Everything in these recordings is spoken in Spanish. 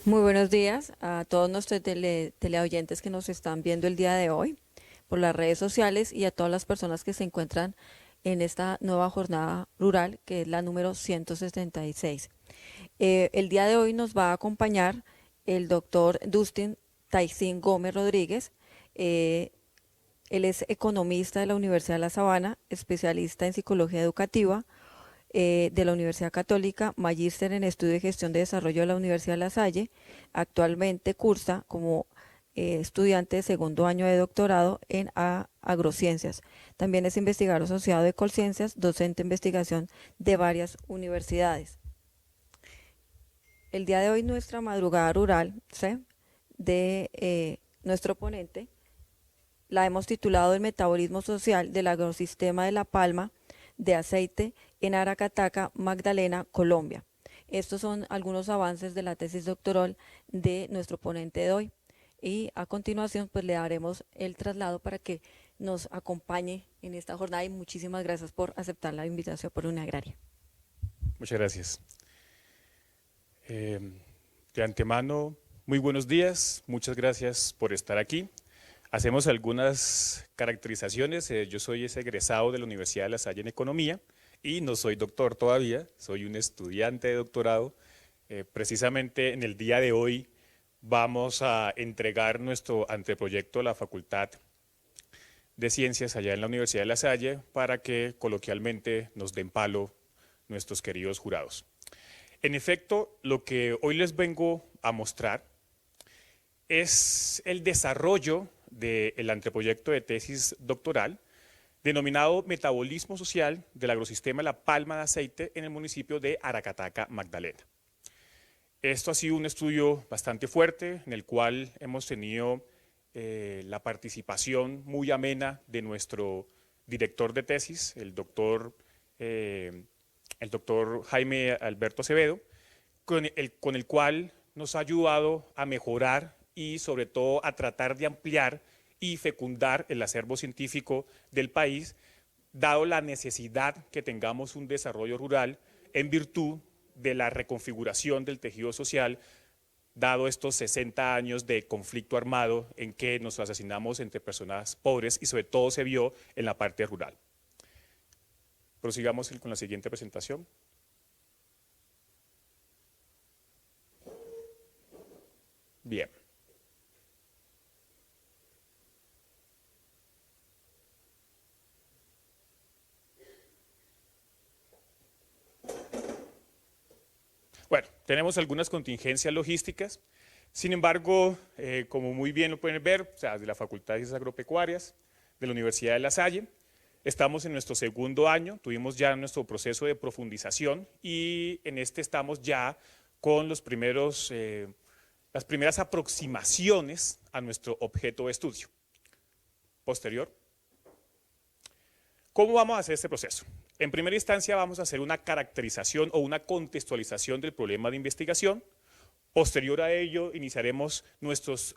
Muy buenos días a todos nuestros teleoyentes que nos están viendo el día de hoy por las redes sociales y a todas las personas que se encuentran en esta nueva jornada rural que es la número 176. El día de hoy nos va a acompañar el doctor Dustin Taicín Gómez Rodríguez. Él es economista de la Universidad de La Sabana, especialista en psicología educativa de la Universidad Católica, magíster en Estudio de Gestión de Desarrollo de la Universidad de La Salle. Actualmente cursa como estudiante de segundo año de doctorado en agrociencias. También es investigador asociado de Colciencias, docente de investigación de varias universidades. El día de hoy nuestra madrugada rural, ¿sí?, de nuestro ponente la hemos titulado El metabolismo social del agrosistema de la palma de aceite en Aracataca, Magdalena, Colombia. Estos son algunos avances de la tesis doctoral de nuestro ponente de hoy. Y a continuación pues le daremos el traslado para que nos acompañe en esta jornada y muchísimas gracias por aceptar la invitación por una agraria. Muchas gracias. De antemano, muy buenos días, muchas gracias por estar aquí. Hacemos algunas caracterizaciones. Yo soy egresado de la Universidad de La Salle en Economía y no soy doctor todavía, soy un estudiante de doctorado. Precisamente en el día de hoy vamos a entregar nuestro anteproyecto a la Facultad de Ciencias allá en la Universidad de La Salle para que coloquialmente nos den palo nuestros queridos jurados. En efecto, lo que hoy les vengo a mostrar es el desarrollo del anteproyecto de tesis doctoral denominado Metabolismo Social del Agrosistema La Palma de Aceite en el municipio de Aracataca, Magdalena. Esto ha sido un estudio bastante fuerte en el cual hemos tenido la participación muy amena de nuestro director de tesis, el doctor Jaime Alberto Acevedo, con el cual nos ha ayudado a mejorar y sobre todo a tratar de ampliar y fecundar el acervo científico del país, dado la necesidad que tengamos un desarrollo rural en virtud de la reconfiguración del tejido social, dado estos 60 años de conflicto armado en que nos asesinamos entre personas pobres y sobre todo se vio en la parte rural. Prosigamos con la siguiente presentación. Bien. Bueno, tenemos algunas contingencias logísticas, sin embargo, como muy bien lo pueden ver, o sea, de la Facultad de Ciencias Agropecuarias, de la Universidad de La Salle, estamos en nuestro segundo año, tuvimos ya nuestro proceso de profundización y en este estamos ya con los las primeras aproximaciones a nuestro objeto de estudio. Posterior. ¿Cómo vamos a hacer este proceso? En primera instancia vamos a hacer una caracterización o una contextualización del problema de investigación. Posterior a ello iniciaremos nuestras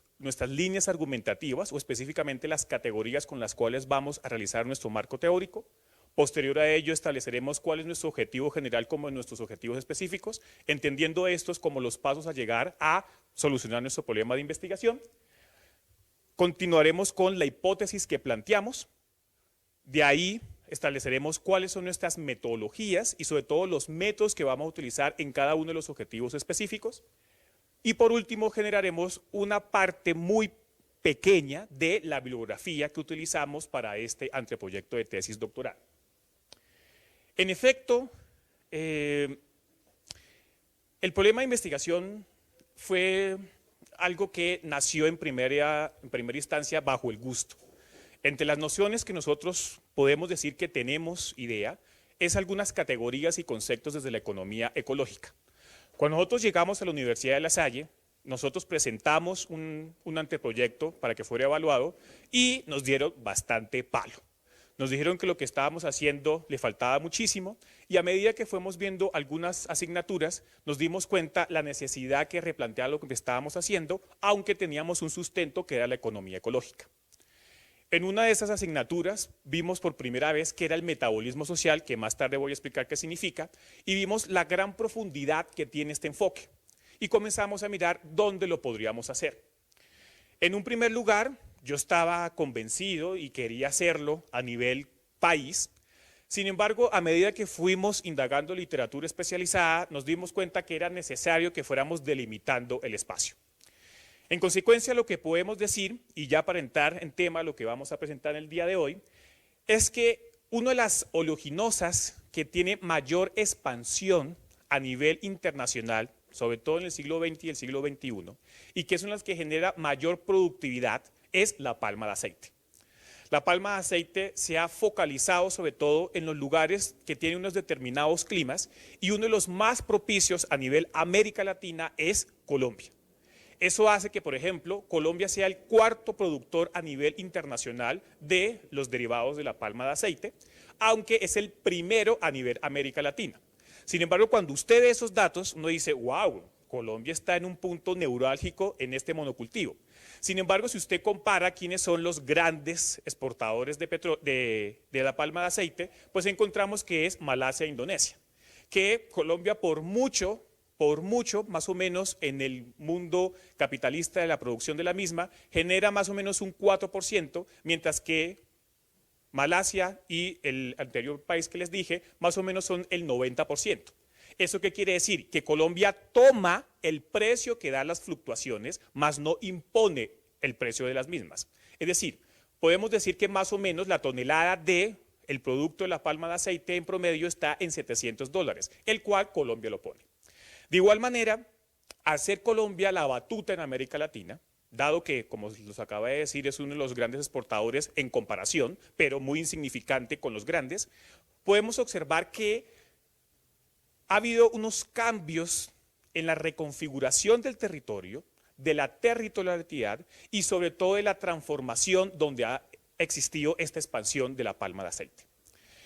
líneas argumentativas o específicamente las categorías con las cuales vamos a realizar nuestro marco teórico. Posterior a ello estableceremos cuál es nuestro objetivo general como nuestros objetivos específicos, entendiendo estos como los pasos a llegar a solucionar nuestro problema de investigación. Continuaremos con la hipótesis que planteamos. De ahí estableceremos cuáles son nuestras metodologías y sobre todo los métodos que vamos a utilizar en cada uno de los objetivos específicos. Y por último generaremos una parte muy pequeña de la bibliografía que utilizamos para este anteproyecto de tesis doctoral. En efecto, el problema de investigación fue algo que nació en primera instancia bajo el gusto. Entre las nociones que nosotros podemos decir que tenemos idea, es algunas categorías y conceptos desde la economía ecológica. Cuando nosotros llegamos a la Universidad de La Salle, nosotros presentamos un anteproyecto para que fuera evaluado y nos dieron bastante palo. Nos dijeron que lo que estábamos haciendo le faltaba muchísimo y a medida que fuimos viendo algunas asignaturas nos dimos cuenta la necesidad que replantear lo que estábamos haciendo, aunque teníamos un sustento que era la economía ecológica. En una de esas asignaturas vimos por primera vez que era el metabolismo social, que más tarde voy a explicar qué significa, y vimos la gran profundidad que tiene este enfoque. y comenzamos a mirar dónde lo podríamos hacer. En un primer lugar, yo estaba convencido y quería hacerlo a nivel país. Sin embargo, a medida que fuimos indagando literatura especializada, nos dimos cuenta que era necesario que fuéramos delimitando el espacio. En consecuencia, lo que podemos decir, y ya para entrar en tema lo que vamos a presentar el día de hoy, es que una de las oleaginosas que tiene mayor expansión a nivel internacional, sobre todo en el siglo XX y el siglo XXI, y que son las que genera mayor productividad, es la palma de aceite. La palma de aceite se ha focalizado sobre todo en los lugares que tienen unos determinados climas, y uno de los más propicios a nivel América Latina es Colombia. Eso hace que, por ejemplo, Colombia sea el cuarto productor a nivel internacional de los derivados de la palma de aceite, aunque es el primero a nivel América Latina. Sin embargo, cuando usted ve esos datos, uno dice, wow, Colombia está en un punto neurálgico en este monocultivo. Sin embargo, si usted compara quiénes son los grandes exportadores de la palma de aceite, pues encontramos que es Malasia e Indonesia, que Colombia por mucho, más o menos en el mundo capitalista de la producción de la misma, genera más o menos un 4%, mientras que Malasia y el anterior país que les dije, más o menos son el 90%. ¿Eso qué quiere decir? Que Colombia toma el precio que dan las fluctuaciones, más no impone el precio de las mismas. Es decir, podemos decir que más o menos la tonelada del producto de la palma de aceite en promedio está en $700, el cual Colombia lo pone. De igual manera, al ser Colombia la batuta en América Latina, dado que, como los acaba de decir, es uno de los grandes exportadores en comparación, pero muy insignificante con los grandes, podemos observar que ha habido unos cambios en la reconfiguración del territorio, de la territorialidad y sobre todo de la transformación donde ha existido esta expansión de la palma de aceite.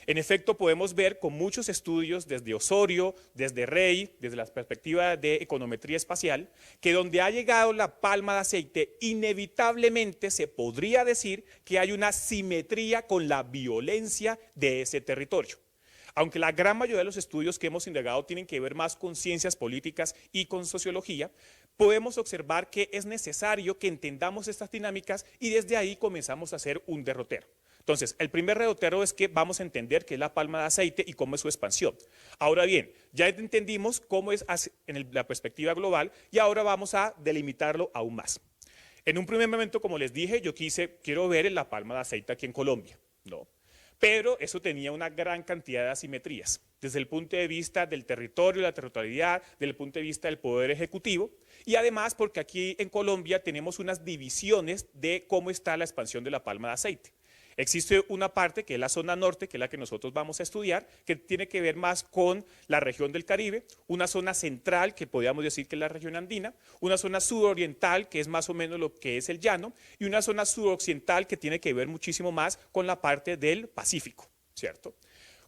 En efecto, podemos ver con muchos estudios desde Osorio, desde Rey, desde la perspectiva de econometría espacial, que donde ha llegado la palma de aceite, inevitablemente se podría decir que hay una simetría con la violencia de ese territorio. Aunque la gran mayoría de los estudios que hemos indagado tienen que ver más con ciencias políticas y con sociología, podemos observar que es necesario que entendamos estas dinámicas y desde ahí comenzamos a hacer un derrotero. Entonces, el primer derrotero es que vamos a entender qué es la palma de aceite y cómo es su expansión. Ahora bien, ya entendimos cómo es en la perspectiva global y ahora vamos a delimitarlo aún más. En un primer momento, como les dije, quiero ver la palma de aceite aquí en Colombia, ¿no? Pero eso tenía una gran cantidad de asimetrías, desde el punto de vista del territorio, la territorialidad, desde el punto de vista del poder ejecutivo, y además porque aquí en Colombia tenemos unas divisiones de cómo está la expansión de la palma de aceite. Existe una parte que es la zona norte, que es la que nosotros vamos a estudiar, que tiene que ver más con la región del Caribe, una zona central, que podríamos decir que es la región andina, una zona sudoriental, que es más o menos lo que es el llano, y una zona suroccidental, que tiene que ver muchísimo más con la parte del Pacífico, ¿cierto?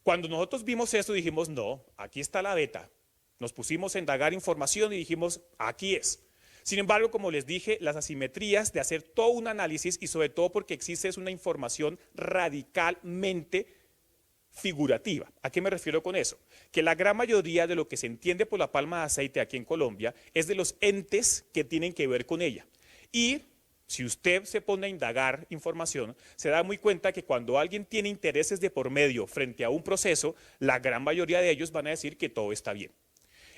Cuando nosotros vimos esto dijimos, no, aquí está la beta. Nos pusimos a indagar información y dijimos, aquí es. Sin embargo, como les dije, las asimetrías de hacer todo un análisis y sobre todo porque existe una información radicalmente figurativa. ¿A qué me refiero con eso? Que la gran mayoría de lo que se entiende por la palma de aceite aquí en Colombia es de los entes que tienen que ver con ella. Y si usted se pone a indagar información, se da muy cuenta que cuando alguien tiene intereses de por medio frente a un proceso, la gran mayoría de ellos van a decir que todo está bien.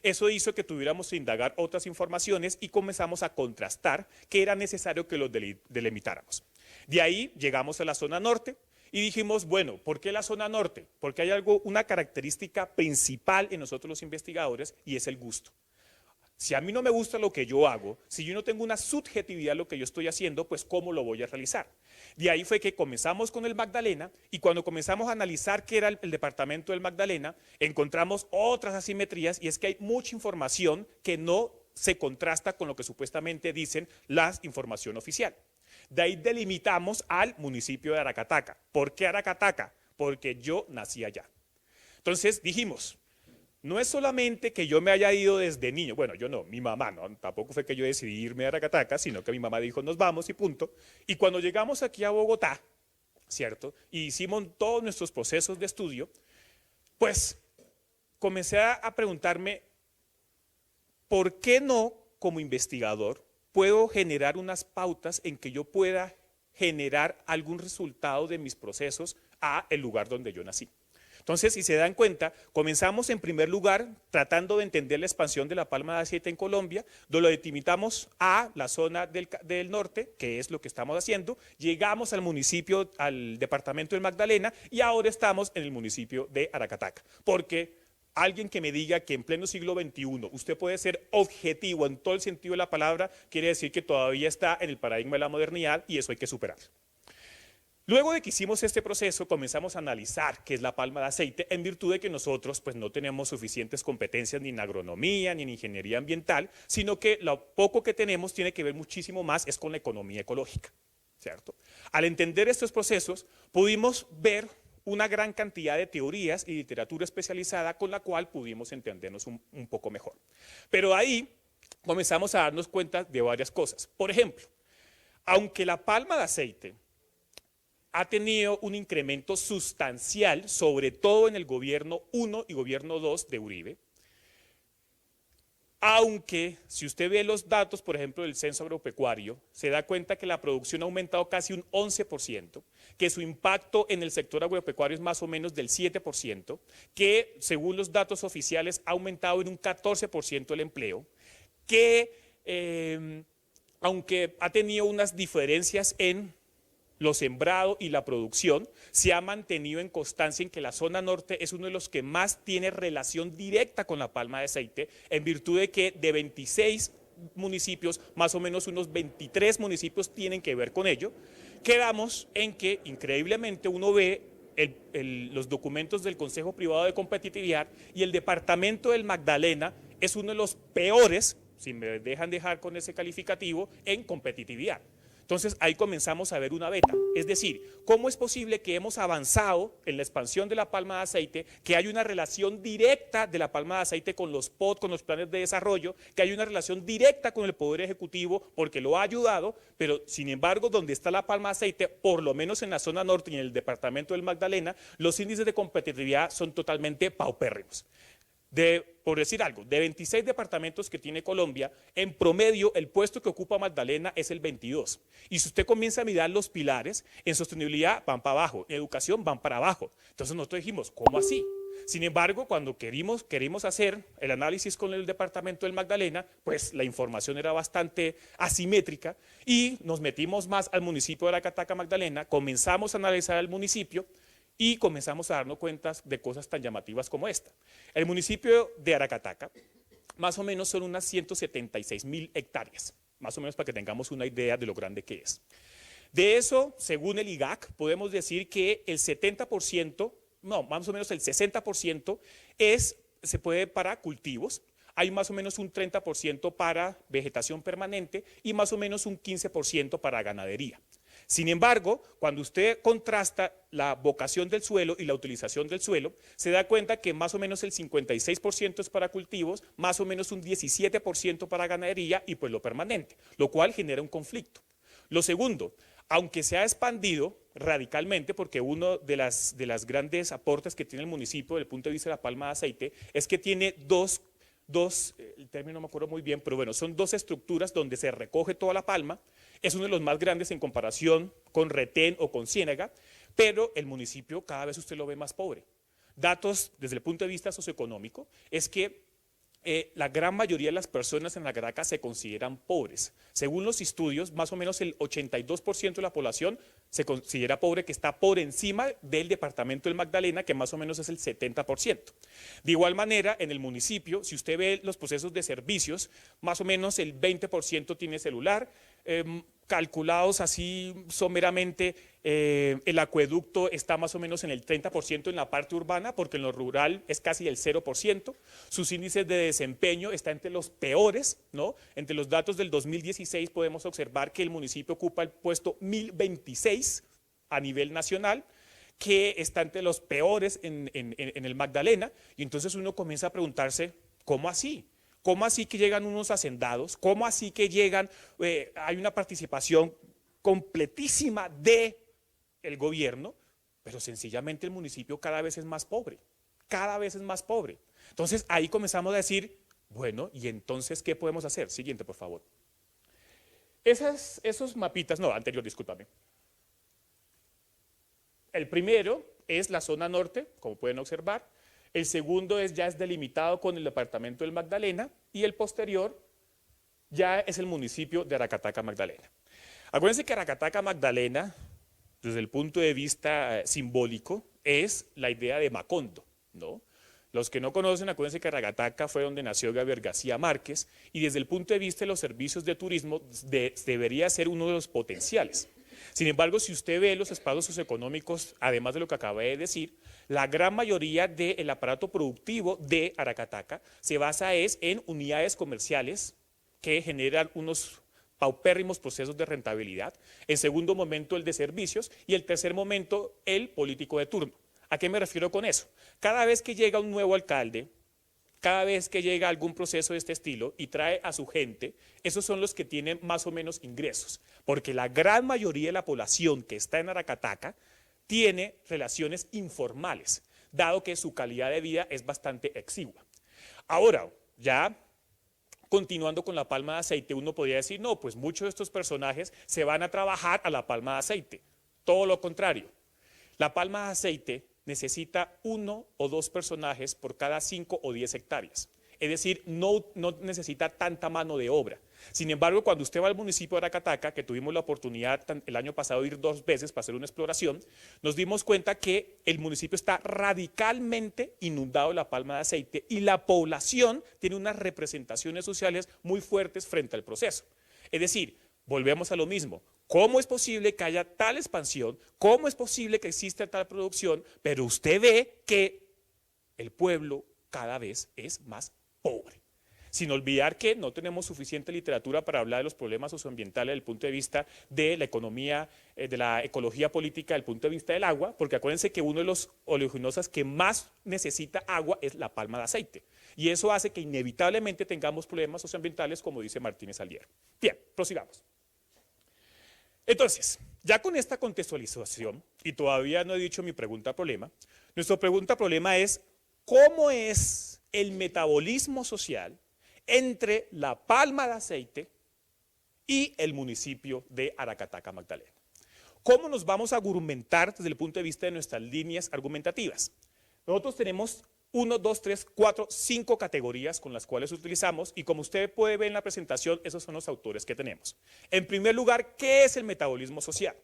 Eso hizo que tuviéramos que indagar otras informaciones y comenzamos a contrastar que era necesario que los delimitáramos. De ahí llegamos a la zona norte y dijimos, bueno, ¿por qué la zona norte? Porque hay una característica principal en nosotros los investigadores y es el gusto. Si a mí no me gusta lo que yo hago, si yo no tengo una subjetividad en lo que yo estoy haciendo, pues ¿cómo lo voy a realizar? De ahí fue que comenzamos con el Magdalena y cuando comenzamos a analizar qué era el departamento del Magdalena, encontramos otras asimetrías y es que hay mucha información que no se contrasta con lo que supuestamente dicen las información oficial. De ahí delimitamos al municipio de Aracataca. ¿Por qué Aracataca? Porque yo nací allá. Entonces dijimos, no es solamente que yo me haya ido desde niño, bueno, yo no, mi mamá, no, tampoco fue que yo decidí irme a Aracataca, sino que mi mamá dijo, nos vamos y punto. Y cuando llegamos aquí a Bogotá, ¿cierto? Y hicimos todos nuestros procesos de estudio, pues comencé a preguntarme, ¿por qué no, como investigador, puedo generar unas pautas en que yo pueda generar algún resultado de mis procesos a el lugar donde yo nací? Entonces, si se dan cuenta, comenzamos en primer lugar tratando de entender la expansión de la palma de aceite en Colombia, lo delimitamos a la zona del norte, que es lo que estamos haciendo, llegamos al municipio, al departamento del Magdalena, y ahora estamos en el municipio de Aracataca, porque alguien que me diga que en pleno siglo XXI usted puede ser objetivo en todo el sentido de la palabra, quiere decir que todavía está en el paradigma de la modernidad y eso hay que superarlo. Luego de que hicimos este proceso, comenzamos a analizar qué es la palma de aceite en virtud de que nosotros pues, no tenemos suficientes competencias ni en agronomía ni en ingeniería ambiental, sino que lo poco que tenemos tiene que ver muchísimo más es con la economía ecológica, ¿cierto? Al entender estos procesos, pudimos ver una gran cantidad de teorías y literatura especializada con la cual pudimos entendernos un poco mejor. Pero ahí comenzamos a darnos cuenta de varias cosas. Por ejemplo, aunque la palma de aceite ha tenido un incremento sustancial, sobre todo en el gobierno 1 y gobierno 2 de Uribe, aunque si usted ve los datos, por ejemplo, del censo agropecuario, se da cuenta que la producción ha aumentado casi un 11%, que su impacto en el sector agropecuario es más o menos del 7%, que según los datos oficiales ha aumentado en un 14% el empleo, que aunque ha tenido unas diferencias en lo sembrado y la producción, se ha mantenido en constancia en que la zona norte es uno de los que más tiene relación directa con la palma de aceite, en virtud de que de 26 municipios, más o menos unos 23 municipios tienen que ver con ello. Quedamos en que, increíblemente, uno ve los documentos del Consejo Privado de Competitividad y el departamento del Magdalena es uno de los peores, si me dejar con ese calificativo, en competitividad. Entonces ahí comenzamos a ver una beta, es decir, ¿cómo es posible que hemos avanzado en la expansión de la palma de aceite, que hay una relación directa de la palma de aceite con los POT, con los planes de desarrollo, que hay una relación directa con el Poder Ejecutivo porque lo ha ayudado, pero sin embargo donde está la palma de aceite, por lo menos en la zona norte y en el departamento del Magdalena, los índices de competitividad son totalmente paupérrimos? Por decir algo, de 26 departamentos que tiene Colombia, en promedio el puesto que ocupa Magdalena es el 22. Y si usted comienza a mirar los pilares, en sostenibilidad van para abajo, en educación van para abajo. Entonces nosotros dijimos, ¿cómo así? Sin embargo, cuando querimos hacer el análisis con el departamento del Magdalena, pues la información era bastante asimétrica y nos metimos más al municipio de Aracataca, Magdalena, comenzamos a analizar el municipio, y comenzamos a darnos cuenta de cosas tan llamativas como esta. El municipio de Aracataca, más o menos son unas 176.000 hectáreas, más o menos para que tengamos una idea de lo grande que es. De eso, según el IGAC, podemos decir que el 70%, no, más o menos el 60% se puede para cultivos, hay más o menos un 30% para vegetación permanente y más o menos un 15% para ganadería. Sin embargo, cuando usted contrasta la vocación del suelo y la utilización del suelo, se da cuenta que más o menos el 56% es para cultivos, más o menos un 17% para ganadería y pues lo permanente, lo cual genera un conflicto. Lo segundo, aunque se ha expandido radicalmente, porque uno de las grandes aportes que tiene el municipio desde el punto de vista de la palma de aceite es que tiene el término no me acuerdo muy bien, pero bueno, son dos estructuras donde se recoge toda la palma, es uno de los más grandes en comparación con Retén o con Ciénaga, pero el municipio cada vez usted lo ve más pobre. Datos desde el punto de vista socioeconómico es que la gran mayoría de las personas en la Caracas se consideran pobres. Según los estudios, más o menos el 82% de la población se considera pobre, que está por encima del departamento del Magdalena, que más o menos es el 70%. De igual manera, en el municipio, si usted ve los procesos de servicios, más o menos el 20% tiene celular, calculados así someramente, el acueducto está más o menos en el 30% en la parte urbana, porque en lo rural es casi el 0%. Sus índices de desempeño están entre los peores, ¿no? Entre los datos del 2016 podemos observar que el municipio ocupa el puesto 1026 a nivel nacional, que está entre los peores en el Magdalena, y entonces uno comienza a preguntarse, ¿cómo así? ¿Cómo así que llegan unos hacendados? ¿Cómo así que llegan, hay una participación completísima del gobierno, pero sencillamente el municipio cada vez es más pobre, cada vez es más pobre? Entonces ahí comenzamos a decir, Bueno, ¿y entonces qué podemos hacer? Siguiente, por favor. Esos mapitas, no, anterior, discúlpame. El primero es la zona norte, como pueden observar. El segundo ya es delimitado con el departamento del Magdalena y el posterior ya es el municipio de Aracataca Magdalena. Acuérdense que Aracataca Magdalena, desde el punto de vista simbólico, es la idea de Macondo, ¿no? Los que no conocen, acuérdense que Aracataca fue donde nació Gabriel García Márquez y desde el punto de vista de los servicios de turismo debería ser uno de los potenciales. Sin embargo, si usted ve los espacios socioeconómicos, además de lo que acabé de decir, la gran mayoría del aparato productivo de Aracataca se basa en unidades comerciales que generan unos paupérrimos procesos de rentabilidad. En segundo momento, el de servicios y el tercer momento, el político de turno. ¿A qué me refiero con eso? Cada vez que llega un nuevo alcalde, cada vez que llega algún proceso de este estilo y trae a su gente, esos son los que tienen más o menos ingresos, porque la gran mayoría de la población que está en Aracataca tiene relaciones informales, dado que su calidad de vida es bastante exigua. Ahora, ya continuando con la palma de aceite, uno podría decir, no, pues muchos de estos personajes se van a trabajar a la palma de aceite. Todo lo contrario. La palma de aceite necesita 1 o 2 personajes por cada 5 o 10 hectáreas. Es decir, no necesita tanta mano de obra. Sin embargo, cuando usted va al municipio de Aracataca, que tuvimos la oportunidad el año pasado de ir 2 veces para hacer una exploración, nos dimos cuenta que el municipio está radicalmente inundado de la palma de aceite y la población tiene unas representaciones sociales muy fuertes frente al proceso. Es decir, volvemos a lo mismo. ¿Cómo es posible que haya tal expansión? ¿Cómo es posible que exista tal producción? Pero usted ve que el pueblo cada vez es más pobre. Sin olvidar que no tenemos suficiente literatura para hablar de los problemas socioambientales desde el punto de vista de la economía, de la ecología política, desde el punto de vista del agua, porque acuérdense que uno de los oleaginosas que más necesita agua es la palma de aceite. Y eso hace que inevitablemente tengamos problemas socioambientales, como dice Martínez Alier. Bien, prosigamos. Entonces, ya con esta contextualización, y todavía no he dicho mi pregunta-problema, nuestra pregunta-problema es ¿cómo es el metabolismo social entre la palma de aceite y el municipio de Aracataca Magdalena? ¿Cómo nos vamos a argumentar desde el punto de vista de nuestras líneas argumentativas? Nosotros tenemos 1, 2, 3, 4, 5 categorías con las cuales utilizamos y como usted puede ver en la presentación, esos son los autores que tenemos. En primer lugar, ¿qué es el metabolismo social?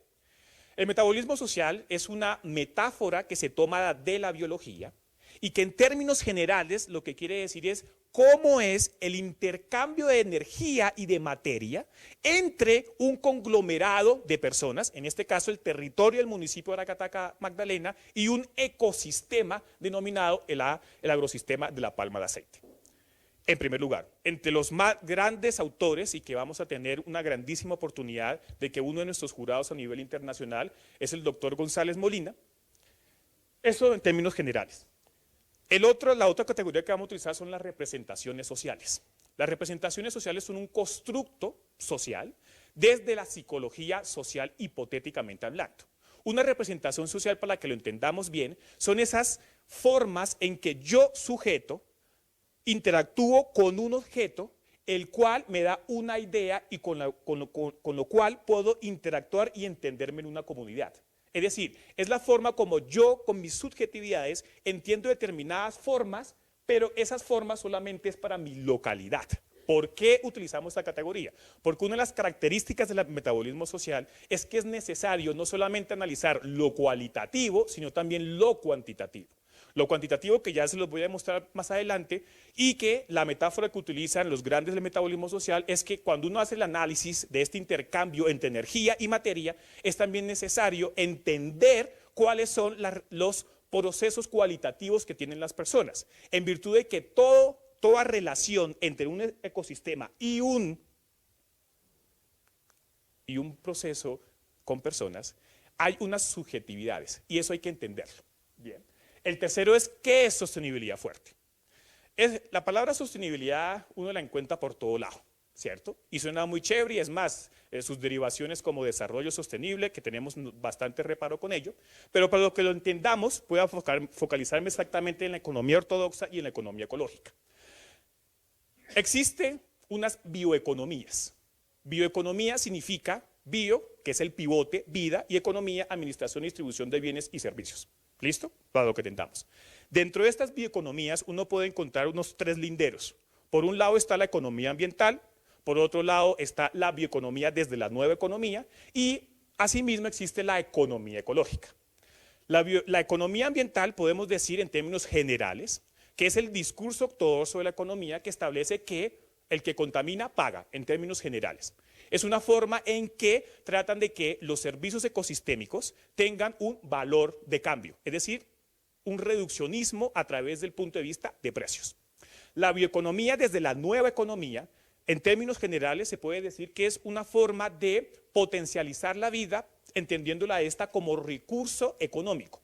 El metabolismo social es una metáfora que se toma de la biología y que en términos generales lo que quiere decir es cómo es el intercambio de energía y de materia entre un conglomerado de personas, en este caso el territorio del municipio de Aracataca Magdalena, y un ecosistema denominado el agrosistema de la palma de aceite. En primer lugar, entre los más grandes autores y que vamos a tener una grandísima oportunidad de que uno de nuestros jurados a nivel internacional es el doctor González Molina, eso en términos generales. La otra categoría que vamos a utilizar son las representaciones sociales. Las representaciones sociales son un constructo social desde la psicología social hipotéticamente hablando. Una representación social, para que lo entendamos bien, son esas formas en que yo, sujeto, interactúo con un objeto, el cual me da una idea y con lo cual puedo interactuar y entenderme en una comunidad. Es decir, es la forma como yo, con mis subjetividades, entiendo determinadas formas, pero esas formas solamente es para mi localidad. ¿Por qué utilizamos esta categoría? Porque una de las características del metabolismo social es que es necesario no solamente analizar lo cualitativo, sino también lo cuantitativo. Lo cuantitativo que ya se los voy a demostrar más adelante y que la metáfora que utilizan los grandes del metabolismo social es que cuando uno hace el análisis de este intercambio entre energía y materia es también necesario entender cuáles son los procesos cualitativos que tienen las personas, en virtud de que toda relación entre un ecosistema y un proceso con personas hay unas subjetividades y eso hay que entenderlo. Bien. El tercero es, ¿qué es sostenibilidad fuerte? La palabra sostenibilidad uno la encuentra por todo lado, ¿cierto? Y suena muy chévere y es más, sus derivaciones como desarrollo sostenible, que tenemos bastante reparo con ello, pero para lo que lo entendamos, voy a focalizarme exactamente en la economía ortodoxa y en la economía ecológica. Existen unas bioeconomías. Bioeconomía significa bio, que es el pivote, vida, y economía, administración y distribución de bienes y servicios. ¿Listo? Para lo que tentamos. Dentro de estas bioeconomías uno puede encontrar unos 3 linderos. Por un lado está la economía ambiental, por otro lado está la bioeconomía desde la nueva economía y asimismo existe la economía ecológica. La economía ambiental podemos decir en términos generales que es el discurso ortodoxo de la economía que establece que el que contamina paga en términos generales. Es una forma en que tratan de que los servicios ecosistémicos tengan un valor de cambio, es decir, un reduccionismo a través del punto de vista de precios. La bioeconomía desde la nueva economía, en términos generales, se puede decir que es una forma de potencializar la vida, entendiéndola esta como recurso económico.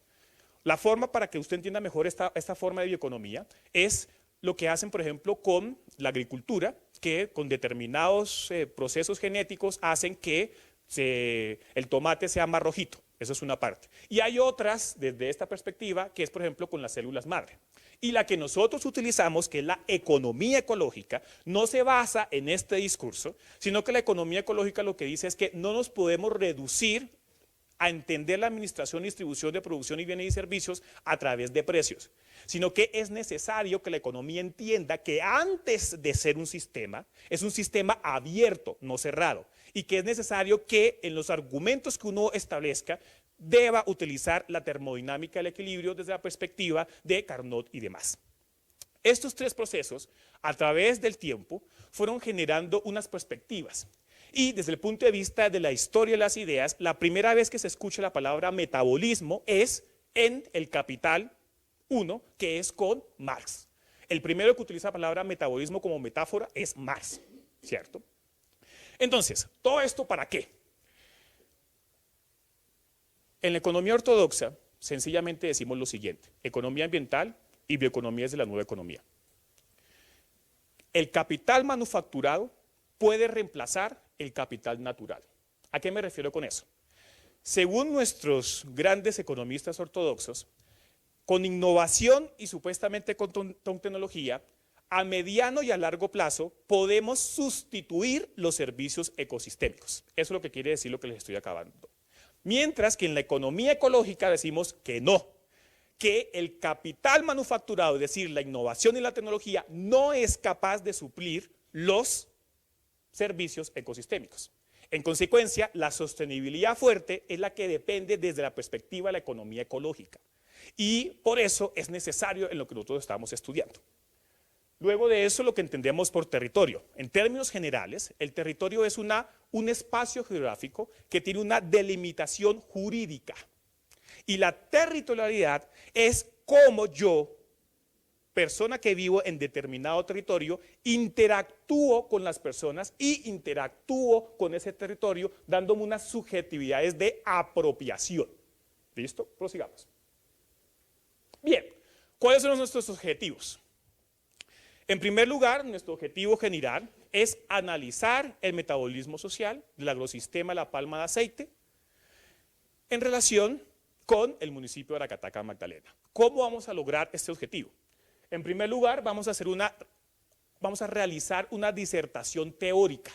La forma para que usted entienda mejor esta forma de bioeconomía es lo que hacen, por ejemplo, con la agricultura, que con determinados procesos genéticos hacen que el tomate sea más rojito. Eso es una parte. Y hay otras, desde esta perspectiva, que es, por ejemplo, con las células madre. Y la que nosotros utilizamos, que es la economía ecológica, no se basa en este discurso, sino que la economía ecológica lo que dice es que no nos podemos reducir a entender la administración y distribución de producción y bienes y servicios a través de precios, sino que es necesario que la economía entienda que antes de ser un sistema, es un sistema abierto, no cerrado, y que es necesario que en los argumentos que uno establezca deba utilizar la termodinámica del equilibrio desde la perspectiva de Carnot y demás. Estos 3 procesos, a través del tiempo, fueron generando unas perspectivas. Y desde el punto de vista de la historia de las ideas, la primera vez que se escucha la palabra metabolismo es en el Capital 1, que es con Marx. El primero que utiliza la palabra metabolismo como metáfora es Marx, ¿cierto? Entonces, ¿todo esto para qué? En la economía ortodoxa, sencillamente decimos lo siguiente: economía ambiental y bioeconomía es de la nueva economía. El capital manufacturado puede reemplazar el capital natural. ¿A qué me refiero con eso? Según nuestros grandes economistas ortodoxos, con innovación y supuestamente con tecnología, a mediano y a largo plazo podemos sustituir los servicios ecosistémicos. Eso es lo que quiere decir lo que les estoy acabando. Mientras que en la economía ecológica decimos que no, que el capital manufacturado, es decir, la innovación y la tecnología, no es capaz de suplir los servicios ecosistémicos. En consecuencia, la sostenibilidad fuerte es la que depende desde la perspectiva de la economía ecológica. Y por eso es necesario en lo que nosotros estamos estudiando. Luego de eso, lo que entendemos por territorio. En términos generales, el territorio es un espacio geográfico que tiene una delimitación jurídica. Y la territorialidad es cómo yo, persona que vivo en determinado territorio, interactúo con las personas y interactúo con ese territorio dándome unas subjetividades de apropiación. ¿Listo? Prosigamos. Bien, ¿cuáles son nuestros objetivos? En primer lugar, nuestro objetivo general es analizar el metabolismo social del agrosistema La Palma de Aceite en relación con el municipio de Aracataca, Magdalena. ¿Cómo vamos a lograr este objetivo? En primer lugar, vamos a realizar una disertación teórica,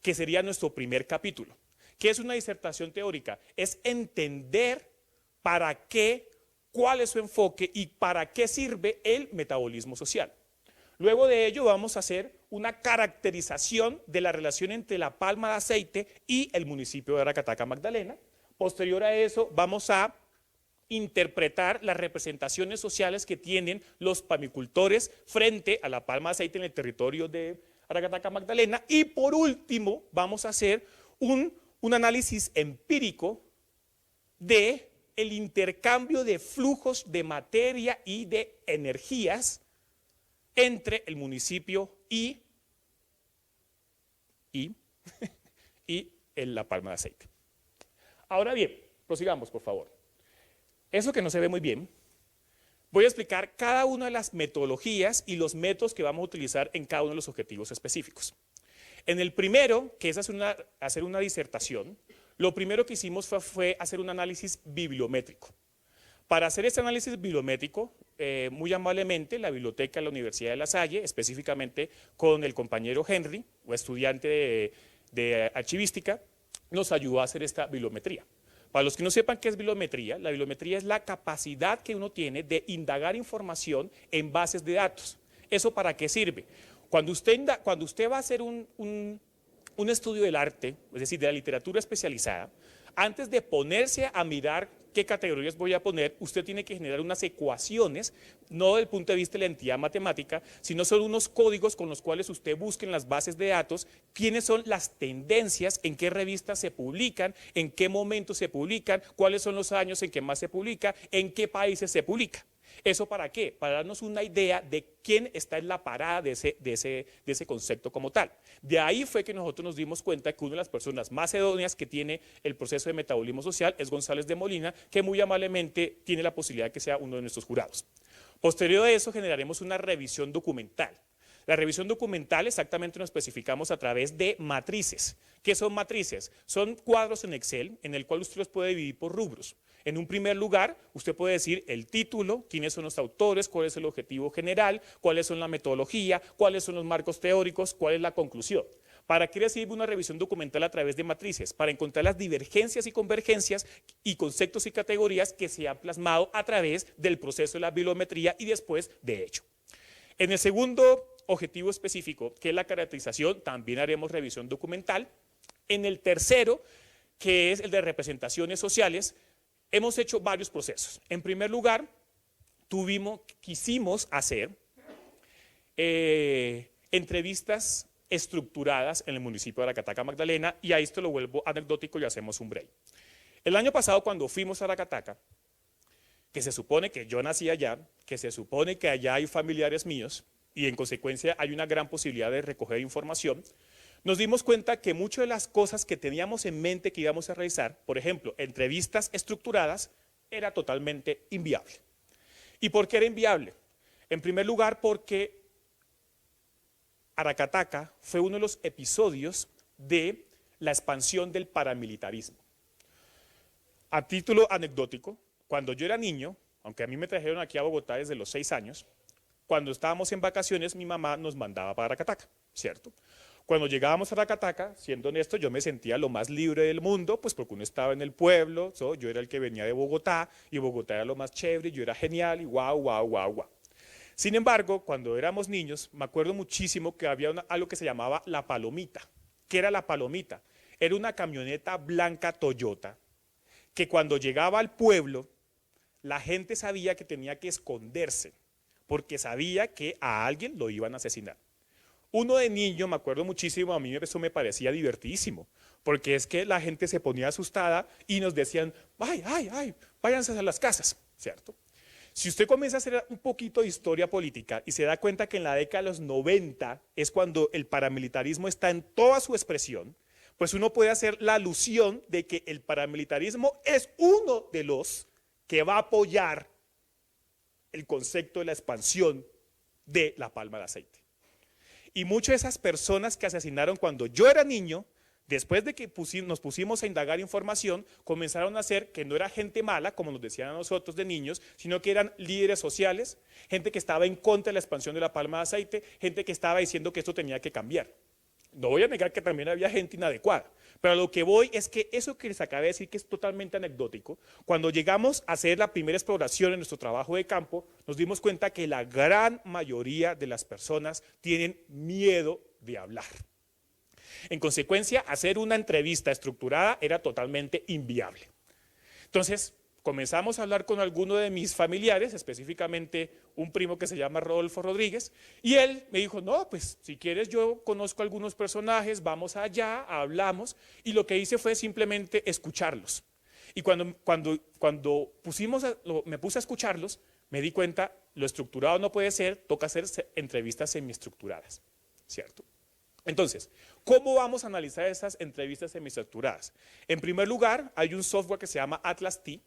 que sería nuestro primer capítulo. ¿Qué es una disertación teórica? Es entender para qué, cuál es su enfoque y para qué sirve el metabolismo social. Luego de ello vamos a hacer una caracterización de la relación entre La Palma de Aceite y el municipio de Aracataca, Magdalena. Posterior a eso vamos a interpretar las representaciones sociales que tienen los pamicultores frente a la palma de aceite en el territorio de Aracataca, Magdalena. Y por último, vamos a hacer un análisis empírico de el intercambio de flujos de materia y de energías entre el municipio y La Palma de Aceite. Ahora bien, prosigamos, por favor. Eso que no se ve muy bien, voy a explicar cada una de las metodologías y los métodos que vamos a utilizar en cada uno de los objetivos específicos. En el primero, que es hacer una disertación, lo primero que hicimos fue hacer un análisis bibliométrico. Para hacer este análisis bibliométrico, muy amablemente la biblioteca de la Universidad de La Salle, específicamente con el compañero Henry, o estudiante de archivística, nos ayudó a hacer esta bibliometría. Para los que no sepan qué es bibliometría, la bibliometría es la capacidad que uno tiene de indagar información en bases de datos. ¿Eso para qué sirve? Cuando usted va a hacer un estudio del arte, es decir, de la literatura especializada, antes de ponerse a mirar qué categorías voy a poner, usted tiene que generar unas ecuaciones, no desde el punto de vista de la entidad matemática, sino son unos códigos con los cuales usted busque en las bases de datos quiénes son las tendencias, en qué revistas se publican, en qué momentos se publican, cuáles son los años en que más se publica, en qué países se publica. ¿Eso para qué? Para darnos una idea de quién está en la parada de ese concepto como tal. De ahí fue que nosotros nos dimos cuenta que una de las personas más idóneas que tiene el proceso de metabolismo social es González de Molina, que muy amablemente tiene la posibilidad de que sea uno de nuestros jurados. Posterior a eso generaremos una revisión documental. La revisión documental exactamente nos especificamos a través de matrices. ¿Qué son matrices? Son cuadros en Excel en el cual usted los puede dividir por rubros. En un primer lugar, usted puede decir el título, quiénes son los autores, cuál es el objetivo general, cuáles son la metodología, cuáles son los marcos teóricos, cuál es la conclusión. ¿Para qué sirve una revisión documental a través de matrices? Para encontrar las divergencias y convergencias y conceptos y categorías que se han plasmado a través del proceso de la bibliometría y después de hecho. En el segundo objetivo específico, que es la caracterización, también haremos revisión documental. En el tercero, que es el de representaciones sociales, hemos hecho varios procesos. En primer lugar, quisimos hacer entrevistas estructuradas en el municipio de Aracataca, Magdalena, y a esto lo vuelvo anecdótico y hacemos un break. El año pasado, cuando fuimos a Aracataca, que se supone que yo nací allá, que se supone que allá hay familiares míos, y en consecuencia hay una gran posibilidad de recoger información, nos dimos cuenta que muchas de las cosas que teníamos en mente que íbamos a realizar, por ejemplo, entrevistas estructuradas, era totalmente inviable. ¿Y por qué era inviable? En primer lugar, porque Aracataca fue uno de los episodios de la expansión del paramilitarismo. A título anecdótico, cuando yo era niño, aunque a mí me trajeron aquí a Bogotá desde los 6 años, cuando estábamos en vacaciones mi mamá nos mandaba para Aracataca, ¿cierto? Cuando llegábamos a Aracataca, siendo honesto, yo me sentía lo más libre del mundo, pues porque uno estaba en el pueblo, yo era el que venía de Bogotá, y Bogotá era lo más chévere, y yo era genial, y guau, guau, guau, guau. Sin embargo, cuando éramos niños, me acuerdo muchísimo que había algo que se llamaba la palomita. ¿Qué era la palomita? Era una camioneta blanca Toyota, que cuando llegaba al pueblo, la gente sabía que tenía que esconderse, porque sabía que a alguien lo iban a asesinar. Uno de niño, me acuerdo muchísimo, a mí eso me parecía divertidísimo, porque es que la gente se ponía asustada y nos decían, ay, ay, ay, váyanse a las casas, ¿cierto? Si usted comienza a hacer un poquito de historia política y se da cuenta que en la década de los 90 es cuando el paramilitarismo está en toda su expresión, pues uno puede hacer la alusión de que el paramilitarismo es uno de los que va a apoyar el concepto de la expansión de la palma de aceite. Y muchas de esas personas que asesinaron cuando yo era niño, después de que nos pusimos a indagar información, comenzaron a hacer que no era gente mala, como nos decían a nosotros de niños, sino que eran líderes sociales, gente que estaba en contra de la expansión de la palma de aceite, gente que estaba diciendo que esto tenía que cambiar. No voy a negar que también había gente inadecuada, pero a lo que voy es que eso que les acabé de decir, que es totalmente anecdótico, cuando llegamos a hacer la primera exploración en nuestro trabajo de campo, nos dimos cuenta que la gran mayoría de las personas tienen miedo de hablar. En consecuencia, hacer una entrevista estructurada era totalmente inviable. Entonces, comenzamos a hablar con alguno de mis familiares, específicamente un primo que se llama Rodolfo Rodríguez, y él me dijo, no, pues si quieres yo conozco algunos personajes, vamos allá, hablamos, y lo que hice fue simplemente escucharlos. Y cuando me puse a escucharlos, me di cuenta, lo estructurado no puede ser, toca hacer entrevistas semiestructuradas, ¿cierto? Entonces, ¿cómo vamos a analizar esas entrevistas semiestructuradas? En primer lugar, hay un software que se llama Atlas T,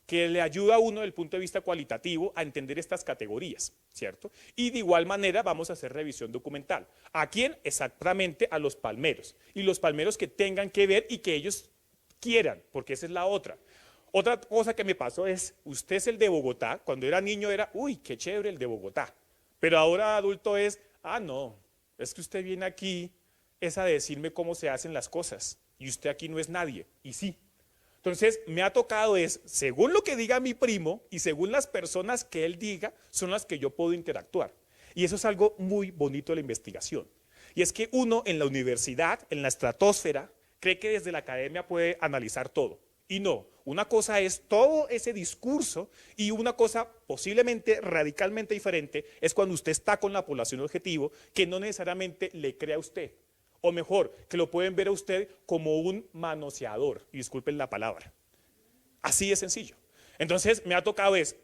que le ayuda a uno desde el punto de vista cualitativo a entender estas categorías, ¿cierto? Y de igual manera vamos a hacer revisión documental. ¿A quién? Exactamente a los palmeros. Y los palmeros que tengan que ver y que ellos quieran, porque esa es la otra. Otra cosa que me pasó es, usted es el de Bogotá, cuando era niño era, uy, qué chévere el de Bogotá, pero ahora adulto es, ah, no, es que usted viene aquí es a decirme cómo se hacen las cosas, y usted aquí no es nadie, y sí. Entonces, me ha tocado es, según lo que diga mi primo y según las personas que él diga, son las que yo puedo interactuar. Y eso es algo muy bonito de la investigación. Y es que uno en la universidad, en la estratosfera, cree que desde la academia puede analizar todo. Y no, una cosa es todo ese discurso y una cosa posiblemente radicalmente diferente es cuando usted está con la población objetivo que no necesariamente le crea a usted. O mejor, que lo pueden ver a usted como un manoseador, y disculpen la palabra. Así de sencillo. Entonces, me ha tocado es,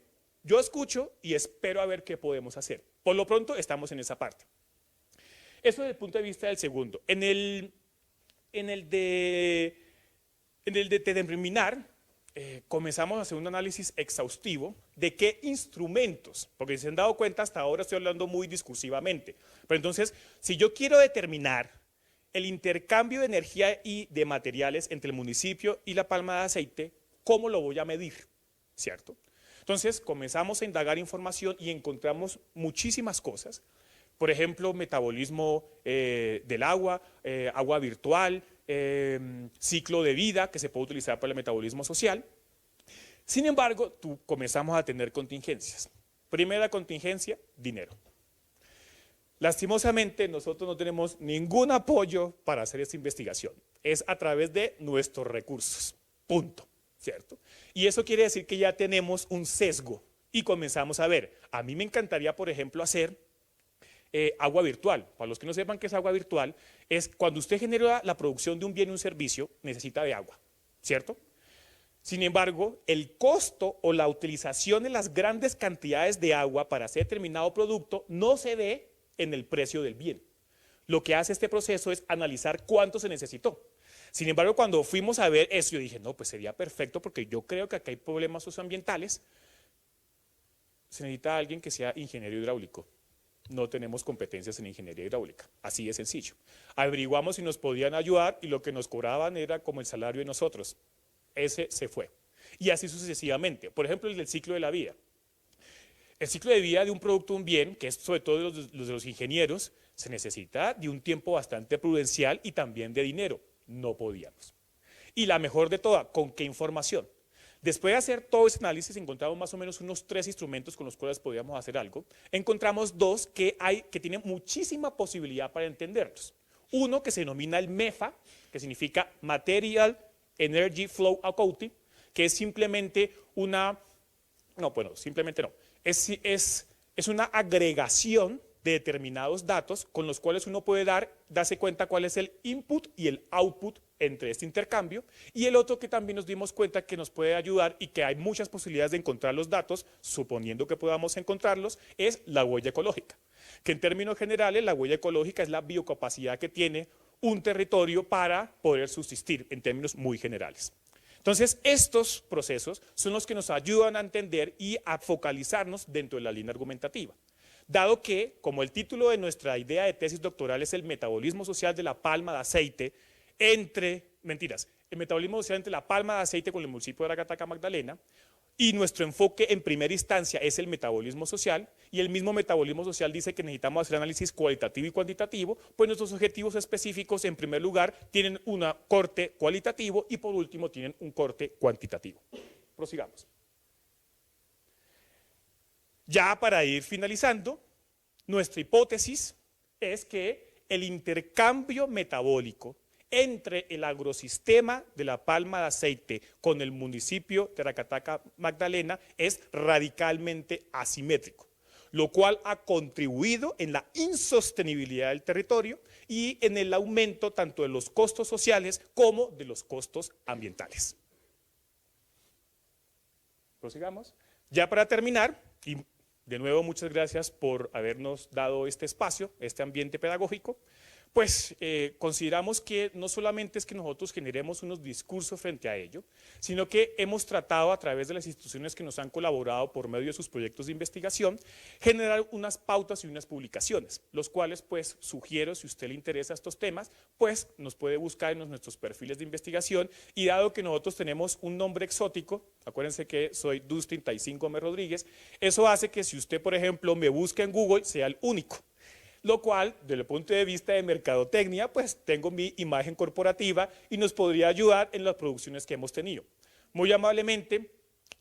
yo escucho y espero a ver qué podemos hacer. Por lo pronto, estamos en esa parte. Eso desde el punto de vista del segundo. En el de determinar, comenzamos a hacer un análisis exhaustivo de qué instrumentos, porque si se han dado cuenta, hasta ahora estoy hablando muy discursivamente. Pero entonces, si yo quiero determinar el intercambio de energía y de materiales entre el municipio y la palma de aceite, ¿cómo lo voy a medir? ¿Cierto? Entonces comenzamos a indagar información y encontramos muchísimas cosas. Por ejemplo, metabolismo del agua, agua virtual, ciclo de vida que se puede utilizar para el metabolismo social. Sin embargo, comenzamos a tener contingencias. Primera contingencia, dinero. Lastimosamente, nosotros no tenemos ningún apoyo para hacer esta investigación. Es a través de nuestros recursos. Punto. ¿Cierto? Y eso quiere decir que ya tenemos un sesgo y comenzamos a ver. A mí me encantaría, por ejemplo, hacer agua virtual. Para los que no sepan qué es agua virtual, es cuando usted genera la producción de un bien y un servicio, necesita de agua. ¿Cierto? Sin embargo, el costo o la utilización de las grandes cantidades de agua para hacer determinado producto no se ve en el precio del bien. Lo que hace este proceso es analizar cuánto se necesitó. Sin embargo, cuando fuimos a ver eso, yo dije, no, pues sería perfecto porque yo creo que acá hay problemas socioambientales. Se necesita alguien que sea ingeniero hidráulico. No tenemos competencias en ingeniería hidráulica, así de sencillo. Averiguamos si nos podían ayudar y lo que nos cobraban era como el salario de nosotros. Ese se fue. Y así sucesivamente. Por ejemplo, el del ciclo de la vida. El ciclo de vida de un producto, un bien, que es sobre todo los de los ingenieros, se necesita de un tiempo bastante prudencial y también de dinero. No podíamos. Y la mejor de todas, ¿con qué información? Después de hacer todo ese análisis, encontramos más o menos unos 3 instrumentos con los cuales podíamos hacer algo. Encontramos 2 que tienen muchísima posibilidad para entenderlos. Uno que se denomina el MEFA, que significa Material Energy Flow Accounting, que es simplemente una, no, bueno, simplemente no, es una agregación de determinados datos con los cuales uno puede darse cuenta cuál es el input y el output entre este intercambio, y el otro que también nos dimos cuenta que nos puede ayudar y que hay muchas posibilidades de encontrar los datos, suponiendo que podamos encontrarlos, es la huella ecológica, que en términos generales la huella ecológica es la biocapacidad que tiene un territorio para poder subsistir en términos muy generales. Entonces, estos procesos son los que nos ayudan a entender y a focalizarnos dentro de la línea argumentativa. Dado que, como el título de nuestra idea de tesis doctoral es el metabolismo social de la palma de aceite el metabolismo social entre la palma de aceite con el municipio de Aracataca, Magdalena, y nuestro enfoque en primera instancia es el metabolismo social, y el mismo metabolismo social dice que necesitamos hacer análisis cualitativo y cuantitativo, pues nuestros objetivos específicos en primer lugar tienen un corte cualitativo y por último tienen un corte cuantitativo. Prosigamos. Ya para ir finalizando, nuestra hipótesis es que el intercambio metabólico entre el agrosistema de la palma de aceite con el municipio de Aracataca, Magdalena, es radicalmente asimétrico, lo cual ha contribuido en la insostenibilidad del territorio y en el aumento tanto de los costos sociales como de los costos ambientales. Prosigamos. Ya para terminar, y de nuevo muchas gracias por habernos dado este espacio, este ambiente pedagógico. pues consideramos que no solamente es que nosotros generemos unos discursos frente a ello, sino que hemos tratado a través de las instituciones que nos han colaborado por medio de sus proyectos de investigación, generar unas pautas y unas publicaciones, los cuales pues sugiero, si a usted le interesa estos temas, pues nos puede buscar en nuestros perfiles de investigación, y dado que nosotros tenemos un nombre exótico, acuérdense que soy Dustin Taisin Gómez Rodríguez, eso hace que si usted, por ejemplo, me busca en Google, sea el único. Lo cual, desde el punto de vista de mercadotecnia, pues tengo mi imagen corporativa y nos podría ayudar en las producciones que hemos tenido. Muy amablemente,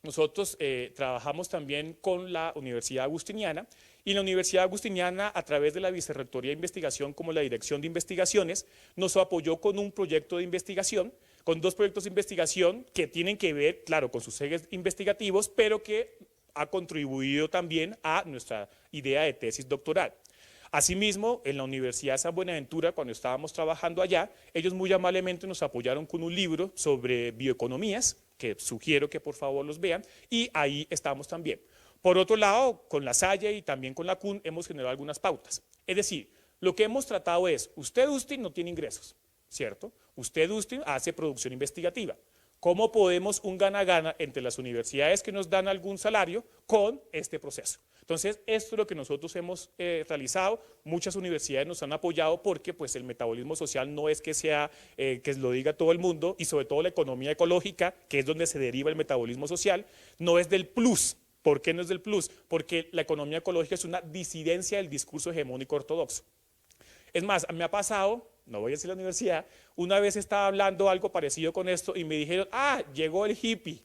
nosotros trabajamos también con la Universidad Agustiniana, y en la Universidad Agustiniana, a través de la Vicerrectoría de Investigación como la Dirección de Investigaciones, nos apoyó con un proyecto de investigación, con 2 proyectos de investigación que tienen que ver, claro, con sus ejes investigativos, pero que ha contribuido también a nuestra idea de tesis doctoral. Asimismo, en la Universidad de San Buenaventura, cuando estábamos trabajando allá, ellos muy amablemente nos apoyaron con un libro sobre bioeconomías, que sugiero que por favor los vean, y ahí estamos también. Por otro lado, con la Salle y también con la CUN hemos generado algunas pautas. Es decir, lo que hemos tratado es, usted, Dustin, no tiene ingresos, ¿cierto? Usted, Dustin, hace producción investigativa. ¿Cómo podemos un gana-gana entre las universidades que nos dan algún salario con este proceso? Entonces, esto es lo que nosotros hemos realizado. Muchas universidades nos han apoyado porque pues, el metabolismo social no es que sea, que lo diga todo el mundo, y sobre todo la economía ecológica, que es donde se deriva el metabolismo social, no es del plus. ¿Por qué no es del plus? Porque la economía ecológica es una disidencia del discurso hegemónico ortodoxo. Es más, me ha pasado, no voy a decir la universidad, una vez estaba hablando algo parecido con esto y me dijeron, llegó el hippie,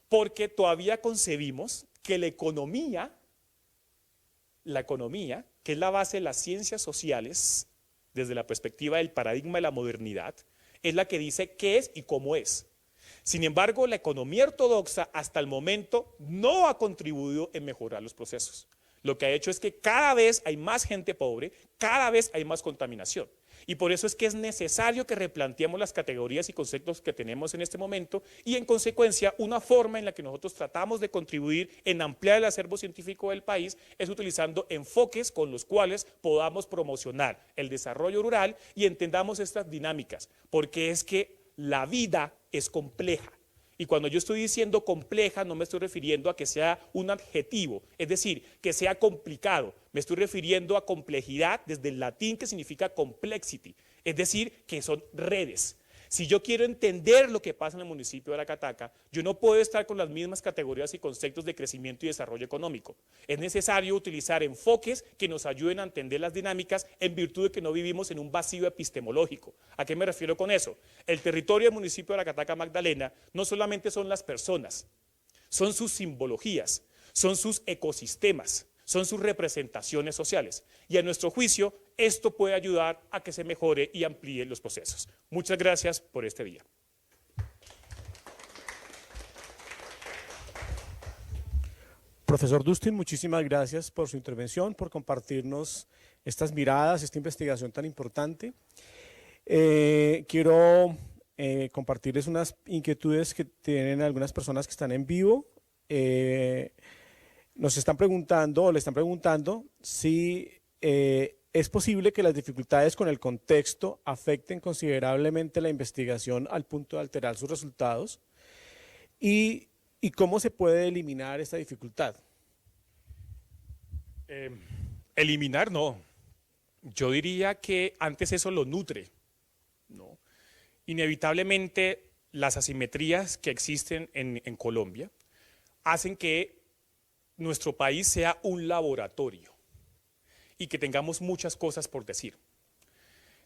porque todavía concebimos que la economía, que es la base de las ciencias sociales, desde la perspectiva del paradigma de la modernidad, es la que dice qué es y cómo es. Sin embargo, la economía ortodoxa hasta el momento no ha contribuido en mejorar los procesos. Lo que ha hecho es que cada vez hay más gente pobre, cada vez hay más contaminación. Y por eso es que es necesario que replanteemos las categorías y conceptos que tenemos en este momento, y en consecuencia una forma en la que nosotros tratamos de contribuir en ampliar el acervo científico del país es utilizando enfoques con los cuales podamos promocionar el desarrollo rural y entendamos estas dinámicas, porque es que la vida es compleja. Y cuando yo estoy diciendo compleja, no me estoy refiriendo a que sea un adjetivo, es decir, que sea complicado. Me estoy refiriendo a complejidad desde el latín, que significa complexity, es decir, que son redes. Si yo quiero entender lo que pasa en el municipio de Aracataca, yo no puedo estar con las mismas categorías y conceptos de crecimiento y desarrollo económico. Es necesario utilizar enfoques que nos ayuden a entender las dinámicas, en virtud de que no vivimos en un vacío epistemológico. ¿A qué me refiero con eso? El territorio del municipio de Aracataca, Magdalena, no solamente son las personas, son sus simbologías, son sus ecosistemas, son sus representaciones sociales. Y a nuestro juicio, esto puede ayudar a que se mejore y amplíe los procesos. Muchas gracias por este día. Profesor Dustin, muchísimas gracias por su intervención, por compartirnos estas miradas, esta investigación tan importante. Quiero compartirles unas inquietudes que tienen algunas personas que están en vivo. Nos están preguntando, o le están preguntando, si es posible que las dificultades con el contexto afecten considerablemente la investigación al punto de alterar sus resultados, y cómo se puede eliminar esta dificultad. Eliminar no. Yo diría que antes eso lo nutre, ¿no? Inevitablemente las asimetrías que existen en Colombia hacen que nuestro país sea un laboratorio y que tengamos muchas cosas por decir,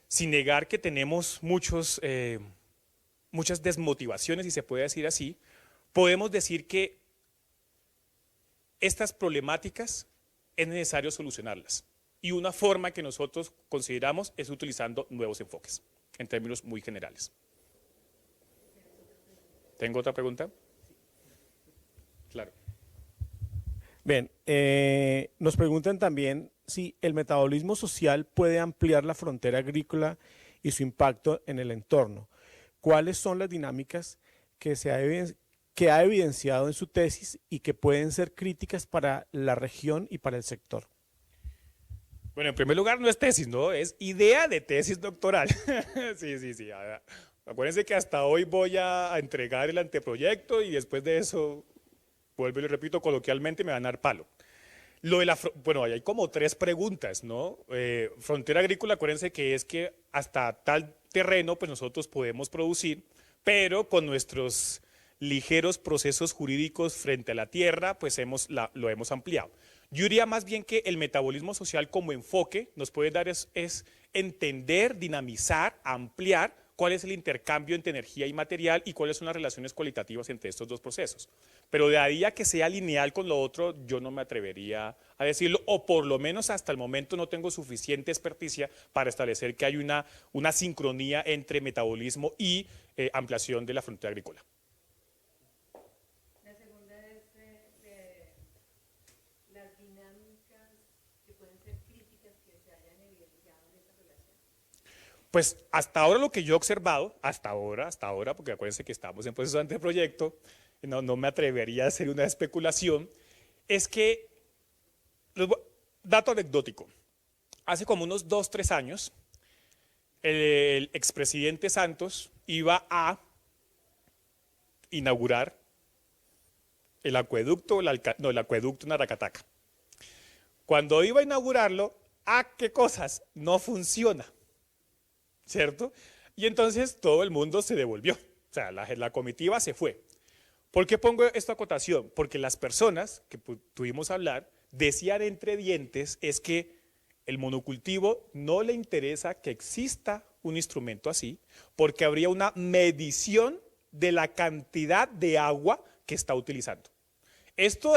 sin negar que tenemos muchas desmotivaciones, si se puede decir así. Podemos decir que estas problemáticas es necesario solucionarlas, y una forma que nosotros consideramos es utilizando nuevos enfoques, en términos muy generales. ¿Tengo otra pregunta? Claro. Bien, nos preguntan también si el metabolismo social puede ampliar la frontera agrícola y su impacto en el entorno. ¿Cuáles son las dinámicas que ha evidenciado en su tesis y que pueden ser críticas para la región y para el sector? Bueno, en primer lugar no es tesis, ¿no? Es idea de tesis doctoral. Sí, sí, sí. Acuérdense que hasta hoy voy a entregar el anteproyecto y después de eso, vuelvo y lo repito coloquialmente, me van a dar palo. Bueno, ahí hay como tres preguntas, ¿no? Frontera agrícola, acuérdense que es que hasta tal terreno, pues nosotros podemos producir, pero con nuestros ligeros procesos jurídicos frente a la tierra, pues lo hemos ampliado. Yo diría más bien que el metabolismo social como enfoque nos puede dar es entender, dinamizar, ampliar cuál es el intercambio entre energía y material y cuáles son las relaciones cualitativas entre estos dos procesos. Pero de ahí a que sea lineal con lo otro, yo no me atrevería a decirlo, o por lo menos hasta el momento no tengo suficiente experticia para establecer que hay una sincronía entre metabolismo y ampliación de la frontera agrícola. La segunda es de las dinámicas que pueden ser críticas que se hayan evidenciado en esta relación. Pues hasta ahora lo que yo he observado, hasta ahora, porque acuérdense que estamos en proceso de anteproyecto, no me atrevería a hacer una especulación, es que, dato anecdótico, hace como unos 2, 3 años, el expresidente Santos iba a inaugurar el acueducto en Aracataca. Cuando iba a inaugurarlo, ¿qué cosas? No funciona, ¿cierto? Y entonces todo el mundo se devolvió, o sea, la comitiva se fue. ¿Por qué pongo esta acotación? Porque las personas que tuvimos a hablar decían entre dientes es que el monocultivo no le interesa que exista un instrumento así, porque habría una medición de la cantidad de agua que está utilizando. Esto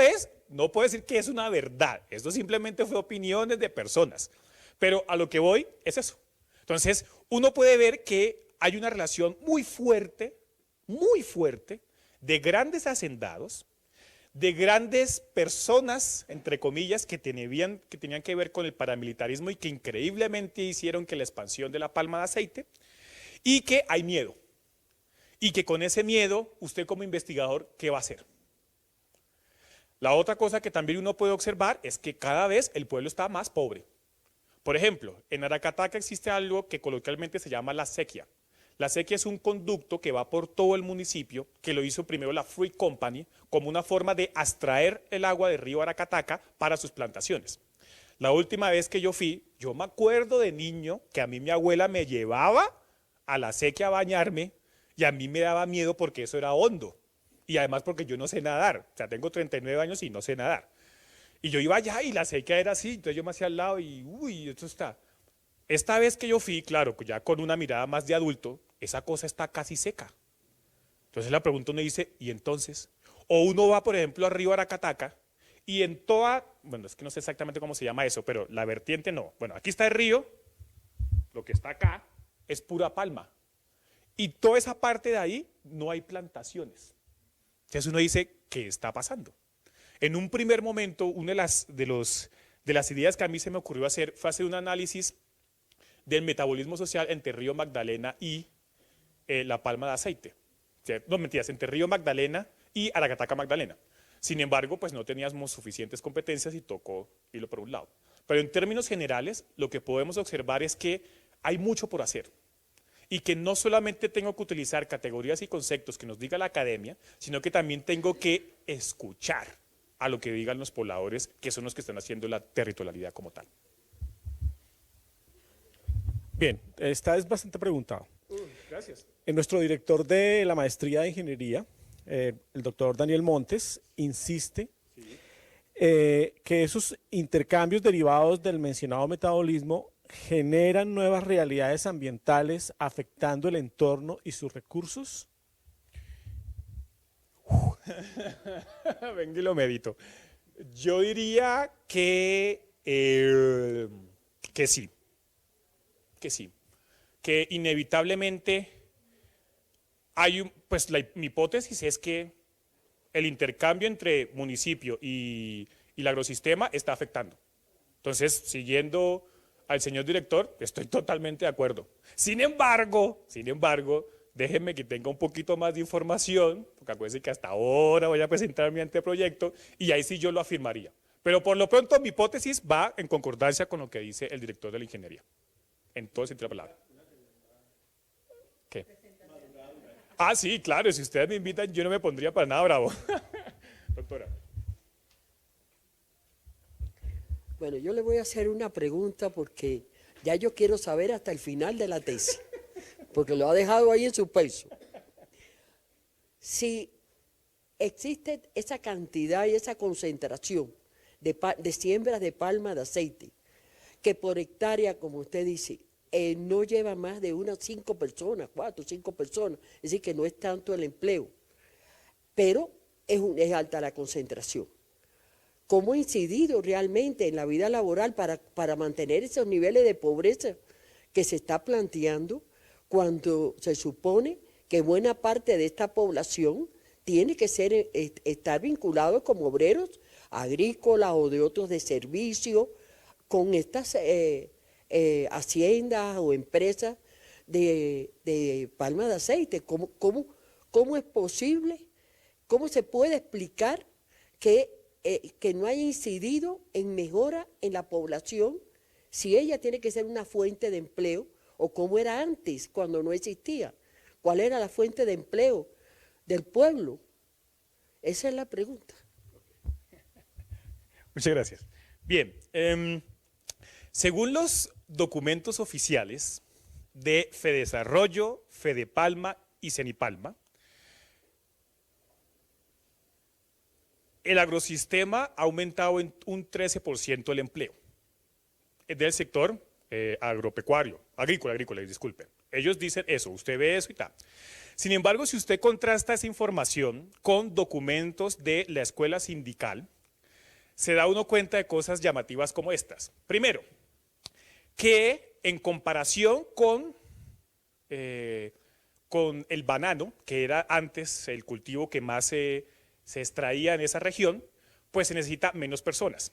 no puedo decir que es una verdad, esto simplemente fue opiniones de personas, pero a lo que voy es eso. Entonces, uno puede ver que hay una relación muy fuerte, de grandes hacendados, de grandes personas, entre comillas, que tenían que ver con el paramilitarismo y que increíblemente hicieron que la expansión de la palma de aceite, y que hay miedo. Y que con ese miedo, usted como investigador, ¿qué va a hacer? La otra cosa que también uno puede observar es que cada vez el pueblo está más pobre. Por ejemplo, en Aracataca existe algo que coloquialmente se llama la sequía. La sequía es un conducto que va por todo el municipio, que lo hizo primero la Fruit Company, como una forma de abstraer el agua del río Aracataca para sus plantaciones. La última vez que yo fui, yo me acuerdo de niño que a mí mi abuela me llevaba a la sequía a bañarme y a mí me daba miedo porque eso era hondo. Y además porque yo no sé nadar, o sea, tengo 39 años y no sé nadar. Y yo iba allá y la sequía era así, entonces yo me hacía al lado y uy, esto está. Esta vez que yo fui, claro, ya con una mirada más de adulto, esa cosa está casi seca. Entonces la pregunta uno dice, ¿y entonces? O uno va, por ejemplo, a Río Aracataca y en toda, bueno, es que no sé exactamente cómo se llama eso, pero la vertiente no. Bueno, aquí está el río, lo que está acá es pura palma. Y toda esa parte de ahí no hay plantaciones. Entonces uno dice, ¿qué está pasando? En un primer momento, una de las ideas que a mí se me ocurrió hacer fue hacer un análisis del metabolismo social entre Río Magdalena y la palma de aceite. No, mentiras, entre Río Magdalena y Aracataca Magdalena. Sin embargo, pues no teníamos suficientes competencias y tocó irlo por un lado. Pero en términos generales, lo que podemos observar es que hay mucho por hacer. Y que no solamente tengo que utilizar categorías y conceptos que nos diga la academia, sino que también tengo que escuchar a lo que digan los pobladores, que son los que están haciendo la territorialidad como tal. Bien, esta es bastante preguntada. Gracias. Nuestro director de la maestría de ingeniería, el doctor Daniel Montes, insiste que esos intercambios derivados del mencionado metabolismo generan nuevas realidades ambientales afectando el entorno y sus recursos. Venga y lo medito. Yo diría que sí. Que sí, que inevitablemente pues mi hipótesis es que el intercambio entre municipio y el agrosistema está afectando. Entonces, siguiendo al señor director, estoy totalmente de acuerdo. Sin embargo, déjenme que tenga un poquito más de información, porque acuérdense que hasta ahora voy a presentar mi anteproyecto y ahí sí yo lo afirmaría. Pero por lo pronto mi hipótesis va en concordancia con lo que dice el director de la ingeniería, en todo sentido de la palabra. ¿Qué? Ah, sí, claro, si ustedes me invitan yo no me pondría para nada bravo. Doctora. Bueno, yo le voy a hacer una pregunta porque ya yo quiero saber hasta el final de la tesis, porque lo ha dejado ahí en suspenso. Si existe esa cantidad y esa concentración de siembras de palma de aceite, que por hectárea, como usted dice, no lleva más de unas 5 personas, 4 o 5 personas, es decir, que no es tanto el empleo, pero es alta la concentración. ¿Cómo ha incidido realmente en la vida laboral para mantener esos niveles de pobreza que se está planteando cuando se supone que buena parte de esta población tiene que estar vinculado como obreros agrícolas o de otros de servicio con estas haciendas o empresas de palma de aceite? ¿Cómo es posible? ¿Cómo se puede explicar que no haya incidido en mejora en la población si ella tiene que ser una fuente de empleo, o cómo era antes cuando no existía? ¿Cuál era la fuente de empleo del pueblo? Esa es la pregunta. Muchas gracias. Bien, según los documentos oficiales de Fedesarrollo, Fedepalma y Cenipalma, el agrosistema ha aumentado en un 13% el empleo del sector agropecuario, agrícola, disculpen. Ellos dicen eso, usted ve eso y tal. Sin embargo, si usted contrasta esa información con documentos de la escuela sindical, se da uno cuenta de cosas llamativas como estas. Primero, que en comparación con el banano, que era antes el cultivo que más se extraía en esa región, pues se necesita menos personas.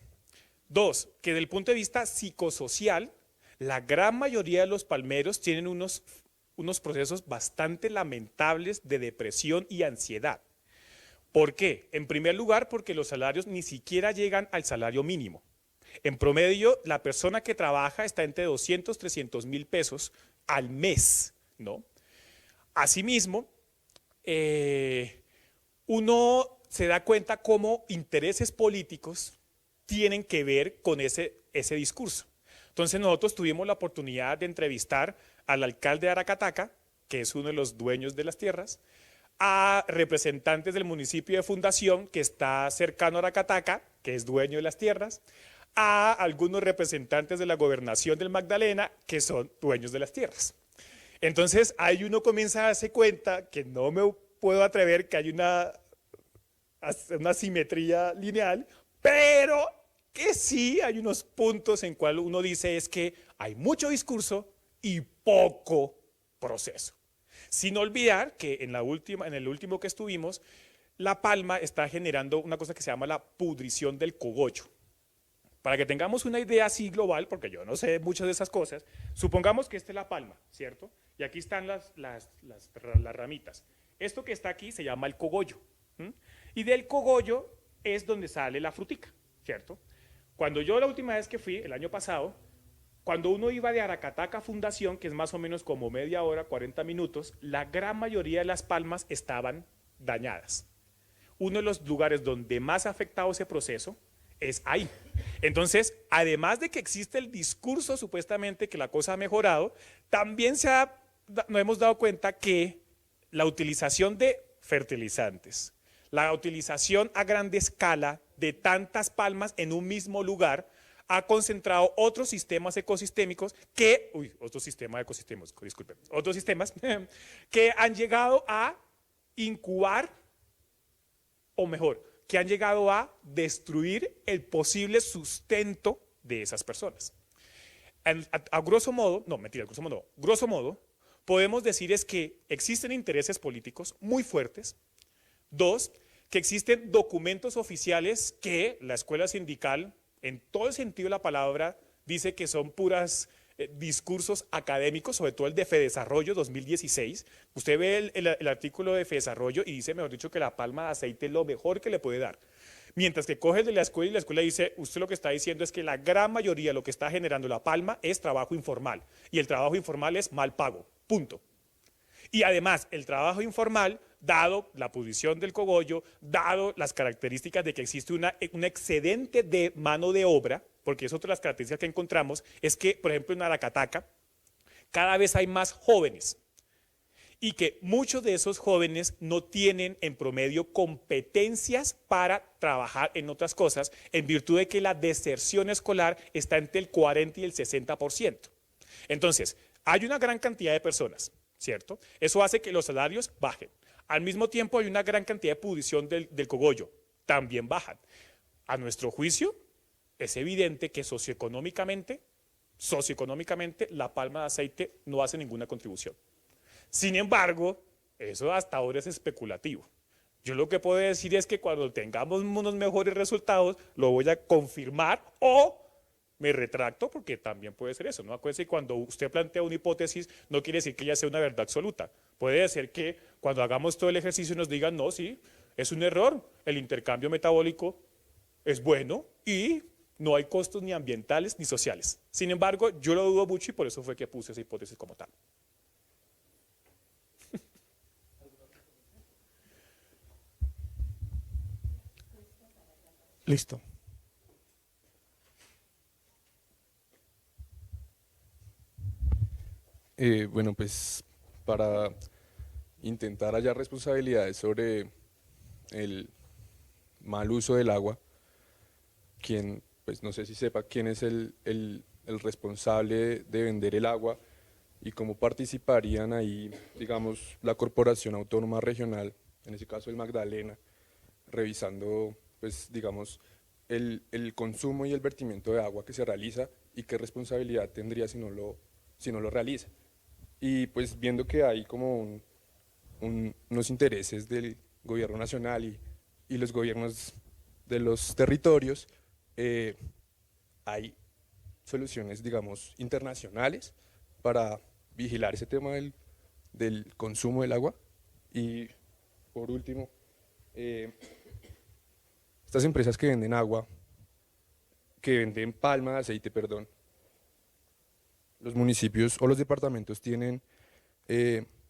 Dos, que desde el punto de vista psicosocial, la gran mayoría de los palmeros tienen unos procesos bastante lamentables de depresión y ansiedad. ¿Por qué? En primer lugar, porque los salarios ni siquiera llegan al salario mínimo. En promedio, la persona que trabaja está entre 200, 300 mil pesos al mes, ¿no? Asimismo, uno se da cuenta cómo intereses políticos tienen que ver con ese discurso. Entonces nosotros tuvimos la oportunidad de entrevistar al alcalde de Aracataca, que es uno de los dueños de las tierras, a representantes del municipio de Fundación, que está cercano a Aracataca, que es dueño de las tierras, a algunos representantes de la gobernación del Magdalena, que son dueños de las tierras. Entonces ahí uno comienza a darse cuenta que no me puedo atrever que hay una simetría lineal, pero que sí hay unos puntos en cual uno dice es que hay mucho discurso y poco proceso. Sin olvidar que en el último que estuvimos, La Palma está generando una cosa que se llama la pudrición del cogollo. Para que tengamos una idea así global, porque yo no sé muchas de esas cosas, supongamos que esta es La Palma, ¿cierto? Y aquí están las ramitas. Esto que está aquí se llama el cogollo. Y del cogollo es donde sale la frutica, ¿cierto? Cuando yo la última vez que fui, el año pasado, cuando uno iba de Aracataca a Fundación, que es más o menos como media hora, 40 minutos, la gran mayoría de las palmas estaban dañadas. Uno de los lugares donde más ha afectado ese proceso es ahí. Entonces, además de que existe el discurso supuestamente que la cosa ha mejorado, también nos hemos dado cuenta que la utilización de fertilizantes, la utilización a gran escala de tantas palmas en un mismo lugar ha concentrado otros sistemas ecosistémicos otros sistemas que han llegado a incubar, o mejor, que han llegado a destruir el posible sustento de esas personas. Grosso modo, podemos decir es que existen intereses políticos muy fuertes. Dos, que existen documentos oficiales que la escuela sindical, en todo el sentido de la palabra, dice que son puras discursos académicos, sobre todo el de Fedesarrollo 2016. Usted ve el artículo de Fedesarrollo y dice, mejor dicho, que la palma de aceite es lo mejor que le puede dar. Mientras que coge el de la escuela y la escuela dice, usted lo que está diciendo es que la gran mayoría de lo que está generando La Palma es trabajo informal. Y el trabajo informal es mal pago, punto. Y además, el trabajo informal, dado la posición del cogollo, dado las características de que existe un excedente de mano de obra, porque es otra de las características que encontramos, es que, por ejemplo, en Aracataca, cada vez hay más jóvenes. Y que muchos de esos jóvenes no tienen en promedio competencias para trabajar en otras cosas, en virtud de que la deserción escolar está entre el 40 y el 60%. Entonces, hay una gran cantidad de personas, ¿cierto? Eso hace que los salarios bajen. Al mismo tiempo hay una gran cantidad de pudrición del cogollo, también bajan. A nuestro juicio, es evidente que socioeconómicamente, La Palma de Aceite no hace ninguna contribución. Sin embargo, eso hasta ahora es especulativo. Yo lo que puedo decir es que cuando tengamos unos mejores resultados, lo voy a confirmar o me retracto, porque también puede ser eso, ¿no? Acuérdense que cuando usted plantea una hipótesis, no quiere decir que ya sea una verdad absoluta. Puede ser que cuando hagamos todo el ejercicio nos digan, no, sí, es un error, el intercambio metabólico es bueno y no hay costos ni ambientales ni sociales. Sin embargo, yo lo dudo mucho y por eso fue que puse esa hipótesis como tal. Listo. Bueno, pues para intentar hallar responsabilidades sobre el mal uso del agua, pues no sé si sepa quién es el responsable de vender el agua y cómo participarían ahí, digamos, la Corporación Autónoma Regional, en ese caso el Magdalena, revisando, pues digamos, el consumo y el vertimiento de agua que se realiza y qué responsabilidad tendría si no lo realiza. Y pues viendo que hay como unos intereses del gobierno nacional y los gobiernos de los territorios, hay soluciones, digamos, internacionales para vigilar ese tema del consumo del agua. Y por último, estas empresas que venden agua, que venden palma de aceite, perdón, los municipios o los departamentos tienen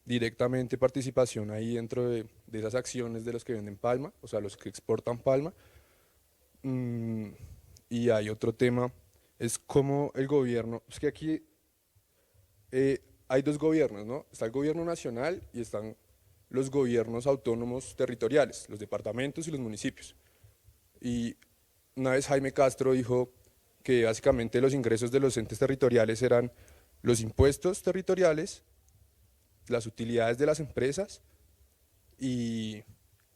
directamente participación ahí dentro de esas acciones de los que venden palma, o sea, los que exportan palma. Y hay otro tema, es cómo el gobierno, es que aquí hay dos gobiernos, ¿no? Está el gobierno nacional y están los gobiernos autónomos territoriales, los departamentos y los municipios. Y una vez Jaime Castro dijo que básicamente los ingresos de los entes territoriales eran los impuestos territoriales, las utilidades de las empresas y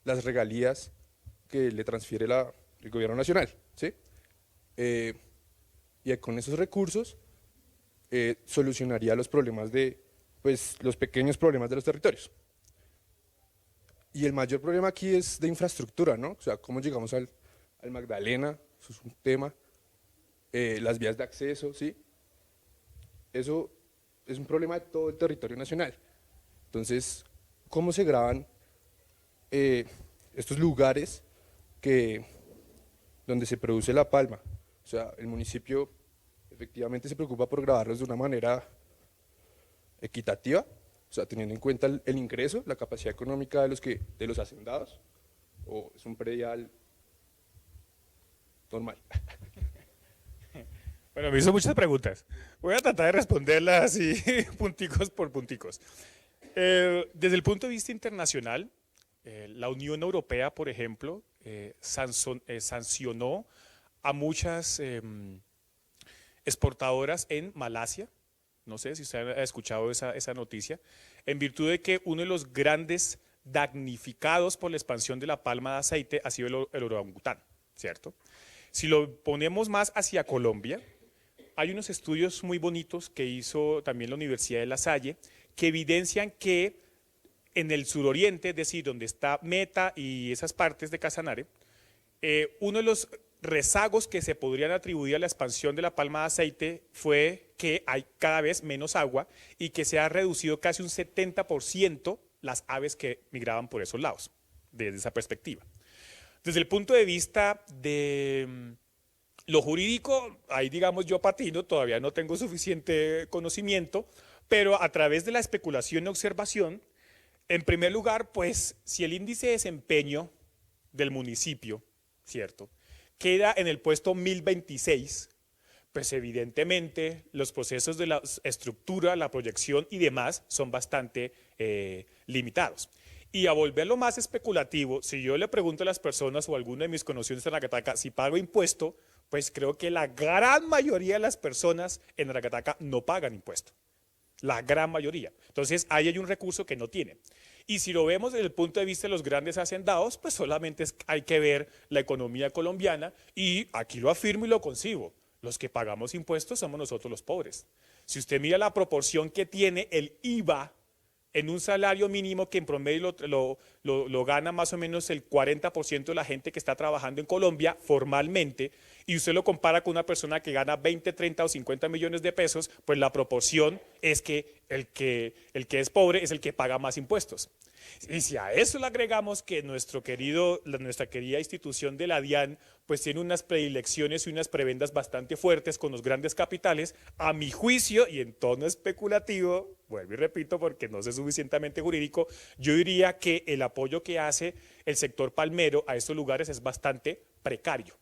las regalías que le transfiere el gobierno nacional, ¿sí? Y con esos recursos solucionaría los problemas pues los pequeños problemas de los territorios. Y el mayor problema aquí es de infraestructura, ¿no? O sea, cómo llegamos al Magdalena, eso es un tema, las vías de acceso, ¿sí? Eso es un problema de todo el territorio nacional. Entonces, ¿cómo se graban estos lugares donde se produce la palma? O sea, el municipio efectivamente se preocupa por grabarlos de una manera equitativa, o sea, teniendo en cuenta el ingreso, la capacidad económica de los hacendados, o es un predial normal. Bueno, me hizo muchas preguntas. Voy a tratar de responderlas así, punticos por punticos. Desde el punto de vista internacional, la Unión Europea, por ejemplo, sancionó a muchas exportadoras en Malasia. No sé si usted ha escuchado esa noticia, en virtud de que uno de los grandes damnificados por la expansión de la palma de aceite ha sido el orangután, ¿cierto? Si lo ponemos más hacia Colombia, hay unos estudios muy bonitos que hizo también la Universidad de La Salle que evidencian que en el suroriente, es decir, donde está Meta y esas partes de Casanare, uno de los rezagos que se podrían atribuir a la expansión de la palma de aceite fue que hay cada vez menos agua y que se ha reducido casi un 70% las aves que migraban por esos lados, desde esa perspectiva. Desde el punto de vista de lo jurídico, ahí digamos yo patino, todavía no tengo suficiente conocimiento, pero a través de la especulación y observación, en primer lugar, pues si el índice de desempeño del municipio, ¿cierto?, queda en el puesto 1026, pues evidentemente los procesos de la estructura, la proyección y demás son bastante limitados. Y a volverlo más especulativo, si yo le pregunto a las personas o a alguno de mis conocidos en Aracataca si pago impuesto, pues creo que la gran mayoría de las personas en Aracataca no pagan impuesto. La gran mayoría. Entonces, ahí hay un recurso que no tiene. Y si lo vemos desde el punto de vista de los grandes hacendados, pues solamente hay que ver la economía colombiana y aquí lo afirmo y lo concibo. Los que pagamos impuestos somos nosotros los pobres. Si usted mira la proporción que tiene el IVA en un salario mínimo que en promedio lo gana más o menos el 40% de la gente que está trabajando en Colombia formalmente, y usted lo compara con una persona que gana 20, 30 o 50 millones de pesos, pues la proporción es que el que es pobre es el que paga más impuestos. Y si a eso le agregamos que nuestra querida institución de la DIAN pues tiene unas predilecciones y unas prebendas bastante fuertes con los grandes capitales, a mi juicio y en tono especulativo, vuelvo y repito porque no sé suficientemente jurídico, yo diría que el apoyo que hace el sector palmero a estos lugares es bastante precario.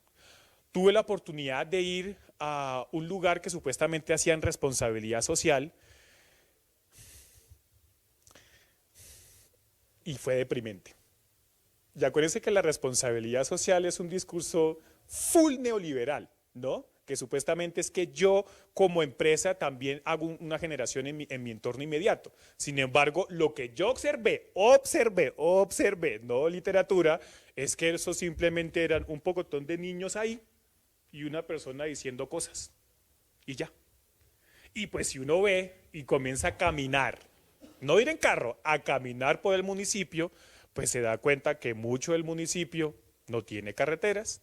Tuve la oportunidad de ir a un lugar que supuestamente hacían responsabilidad social y fue deprimente. Y acuérdense que la responsabilidad social es un discurso full neoliberal, ¿no? Que supuestamente es que yo como empresa también hago una generación en mi entorno inmediato. Sin embargo, lo que yo observé, no literatura, es que eso simplemente eran un pocotón de niños ahí y una persona diciendo cosas y ya. Y pues si uno ve y comienza a caminar, no ir en carro, a caminar por el municipio, pues se da cuenta que mucho del municipio no tiene carreteras,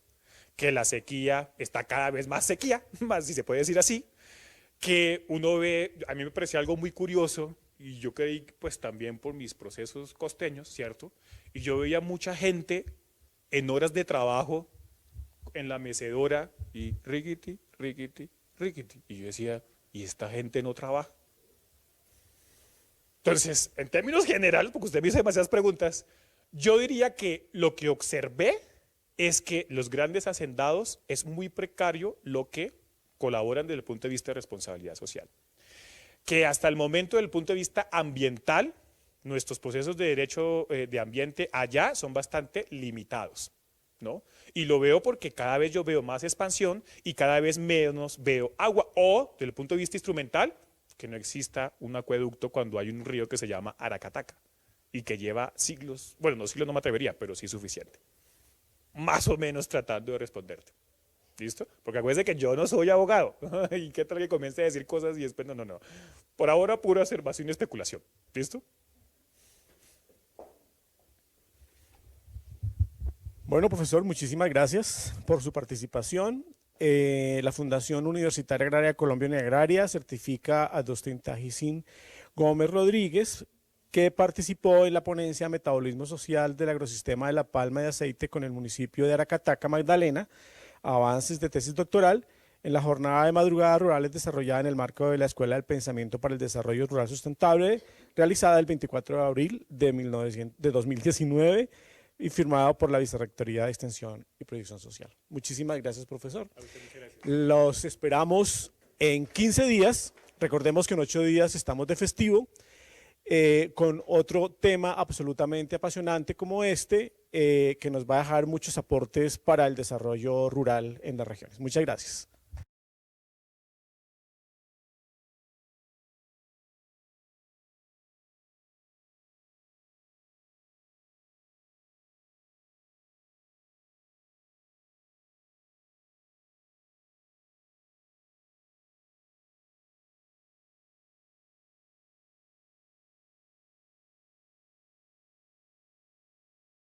que la sequía está cada vez más sequía, más si se puede decir así, que uno ve, a mí me parecía algo muy curioso, y yo creí pues también por mis procesos costeños, ¿cierto? Y yo veía mucha gente en horas de trabajo en la mecedora y riquiti, riquiti, riquiti. Y yo decía, ¿y esta gente no trabaja? Entonces, en términos generales, porque usted me hizo demasiadas preguntas, yo diría que lo que observé es que los grandes hacendados es muy precario lo que colaboran desde el punto de vista de responsabilidad social. Que hasta el momento, desde el punto de vista ambiental, nuestros procesos de derecho de ambiente allá son bastante limitados, ¿no? Y lo veo porque cada vez yo veo más expansión y cada vez menos veo agua, o desde el punto de vista instrumental, que no exista un acueducto cuando hay un río que se llama Aracataca y que lleva siglos, bueno, no siglos no me atrevería, pero sí suficiente. Más o menos tratando de responderte. ¿Listo? Porque acuérdense que yo no soy abogado. ¿Y qué tal que comience a decir cosas y después no? Por ahora pura observación y especulación. ¿Listo? Bueno, profesor, muchísimas gracias por su participación. La Fundación Universitaria Agraria Colombiana Agraria certifica a Dostin Tajisin Gómez Rodríguez, que participó en la ponencia Metabolismo Social del Agrosistema de la Palma de Aceite con el municipio de Aracataca, Magdalena, avances de tesis doctoral, en la jornada de madrugadas rurales desarrollada en el marco de la Escuela del Pensamiento para el Desarrollo Rural Sustentable, realizada el 24 de abril de 2019 y firmada por la Vicerrectoría de Extensión y Proyección Social. Muchísimas gracias, profesor. Los esperamos en 15 días. Recordemos que en 8 días estamos de festivo, con otro tema absolutamente apasionante como este, que nos va a dejar muchos aportes para el desarrollo rural en las regiones. Muchas gracias.